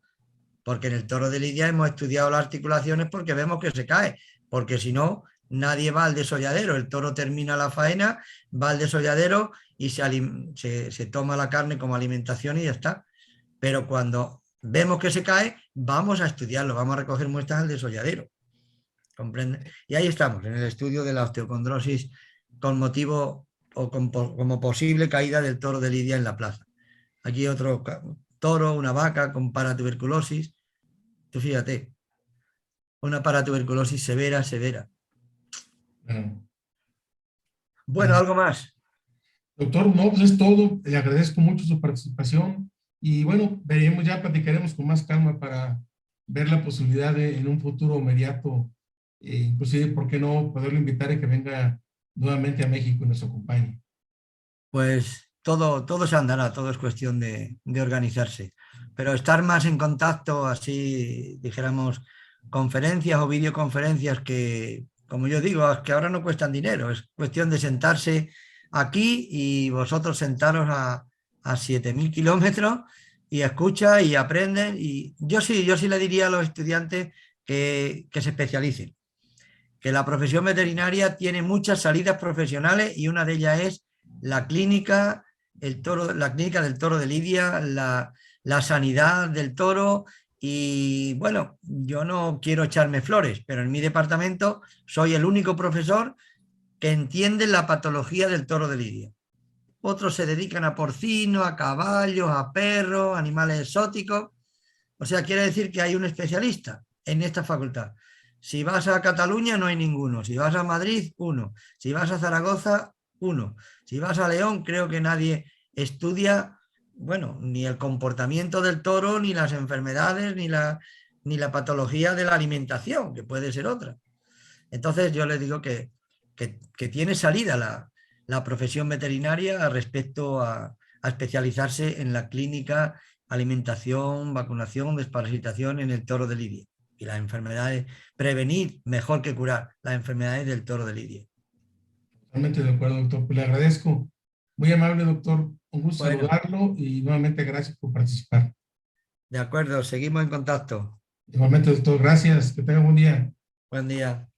porque en el toro de Lidia hemos estudiado las articulaciones porque vemos que se cae, porque si no, nadie va al desolladero, el toro termina la faena, va al desolladero y se toma la carne como alimentación y ya está. Pero cuando vemos que se cae, vamos a estudiarlo, vamos a recoger muestras al desolladero. ¿Comprende? Y ahí estamos, en el estudio de la osteocondrosis con motivo o como posible caída del toro de Lidia en la plaza. Aquí otro toro, una vaca con paratuberculosis. Tú fíjate, una paratuberculosis severa. Bueno, ¿algo más? Doctor, no, pues es todo. Le agradezco mucho su participación y bueno, platicaremos con más calma para ver la posibilidad de en un futuro inmediato, inclusive, ¿por qué no poderlo invitar a que venga nuevamente a México y nos acompañe? Pues todo se andará, todo es cuestión de organizarse. Pero estar más en contacto, así dijéramos, conferencias o videoconferencias que, como yo digo, que ahora no cuestan dinero, es cuestión de sentarse aquí y vosotros sentaros a 7.000 kilómetros y escucha y aprenden. Y yo sí le diría a los estudiantes que se especialicen, que la profesión veterinaria tiene muchas salidas profesionales y una de ellas es la clínica del toro de Lidia, la sanidad del toro. Y bueno, yo no quiero echarme flores, pero en mi departamento soy el único profesor que entiende la patología del toro de Lidia. Otros se dedican a porcinos, a caballos, a perros, animales exóticos. O sea, quiere decir que hay un especialista en esta facultad. Si vas a Cataluña no hay ninguno, si vas a Madrid, uno, si vas a Zaragoza, uno, si vas a León, creo que nadie estudia, bueno, ni el comportamiento del toro, ni las enfermedades, ni la patología de la alimentación, que puede ser otra. Entonces yo les digo que tiene salida la profesión veterinaria respecto a especializarse en la clínica, alimentación, vacunación, desparasitación en el toro de Lidia. Y las enfermedades, prevenir mejor que curar las enfermedades del toro de Lidia. Totalmente de acuerdo, doctor. Pues le agradezco. Muy amable, doctor. Un gusto saludarlo y nuevamente gracias por participar. De acuerdo, seguimos en contacto. Igualmente, doctor. Gracias. Que tenga un buen día. Buen día.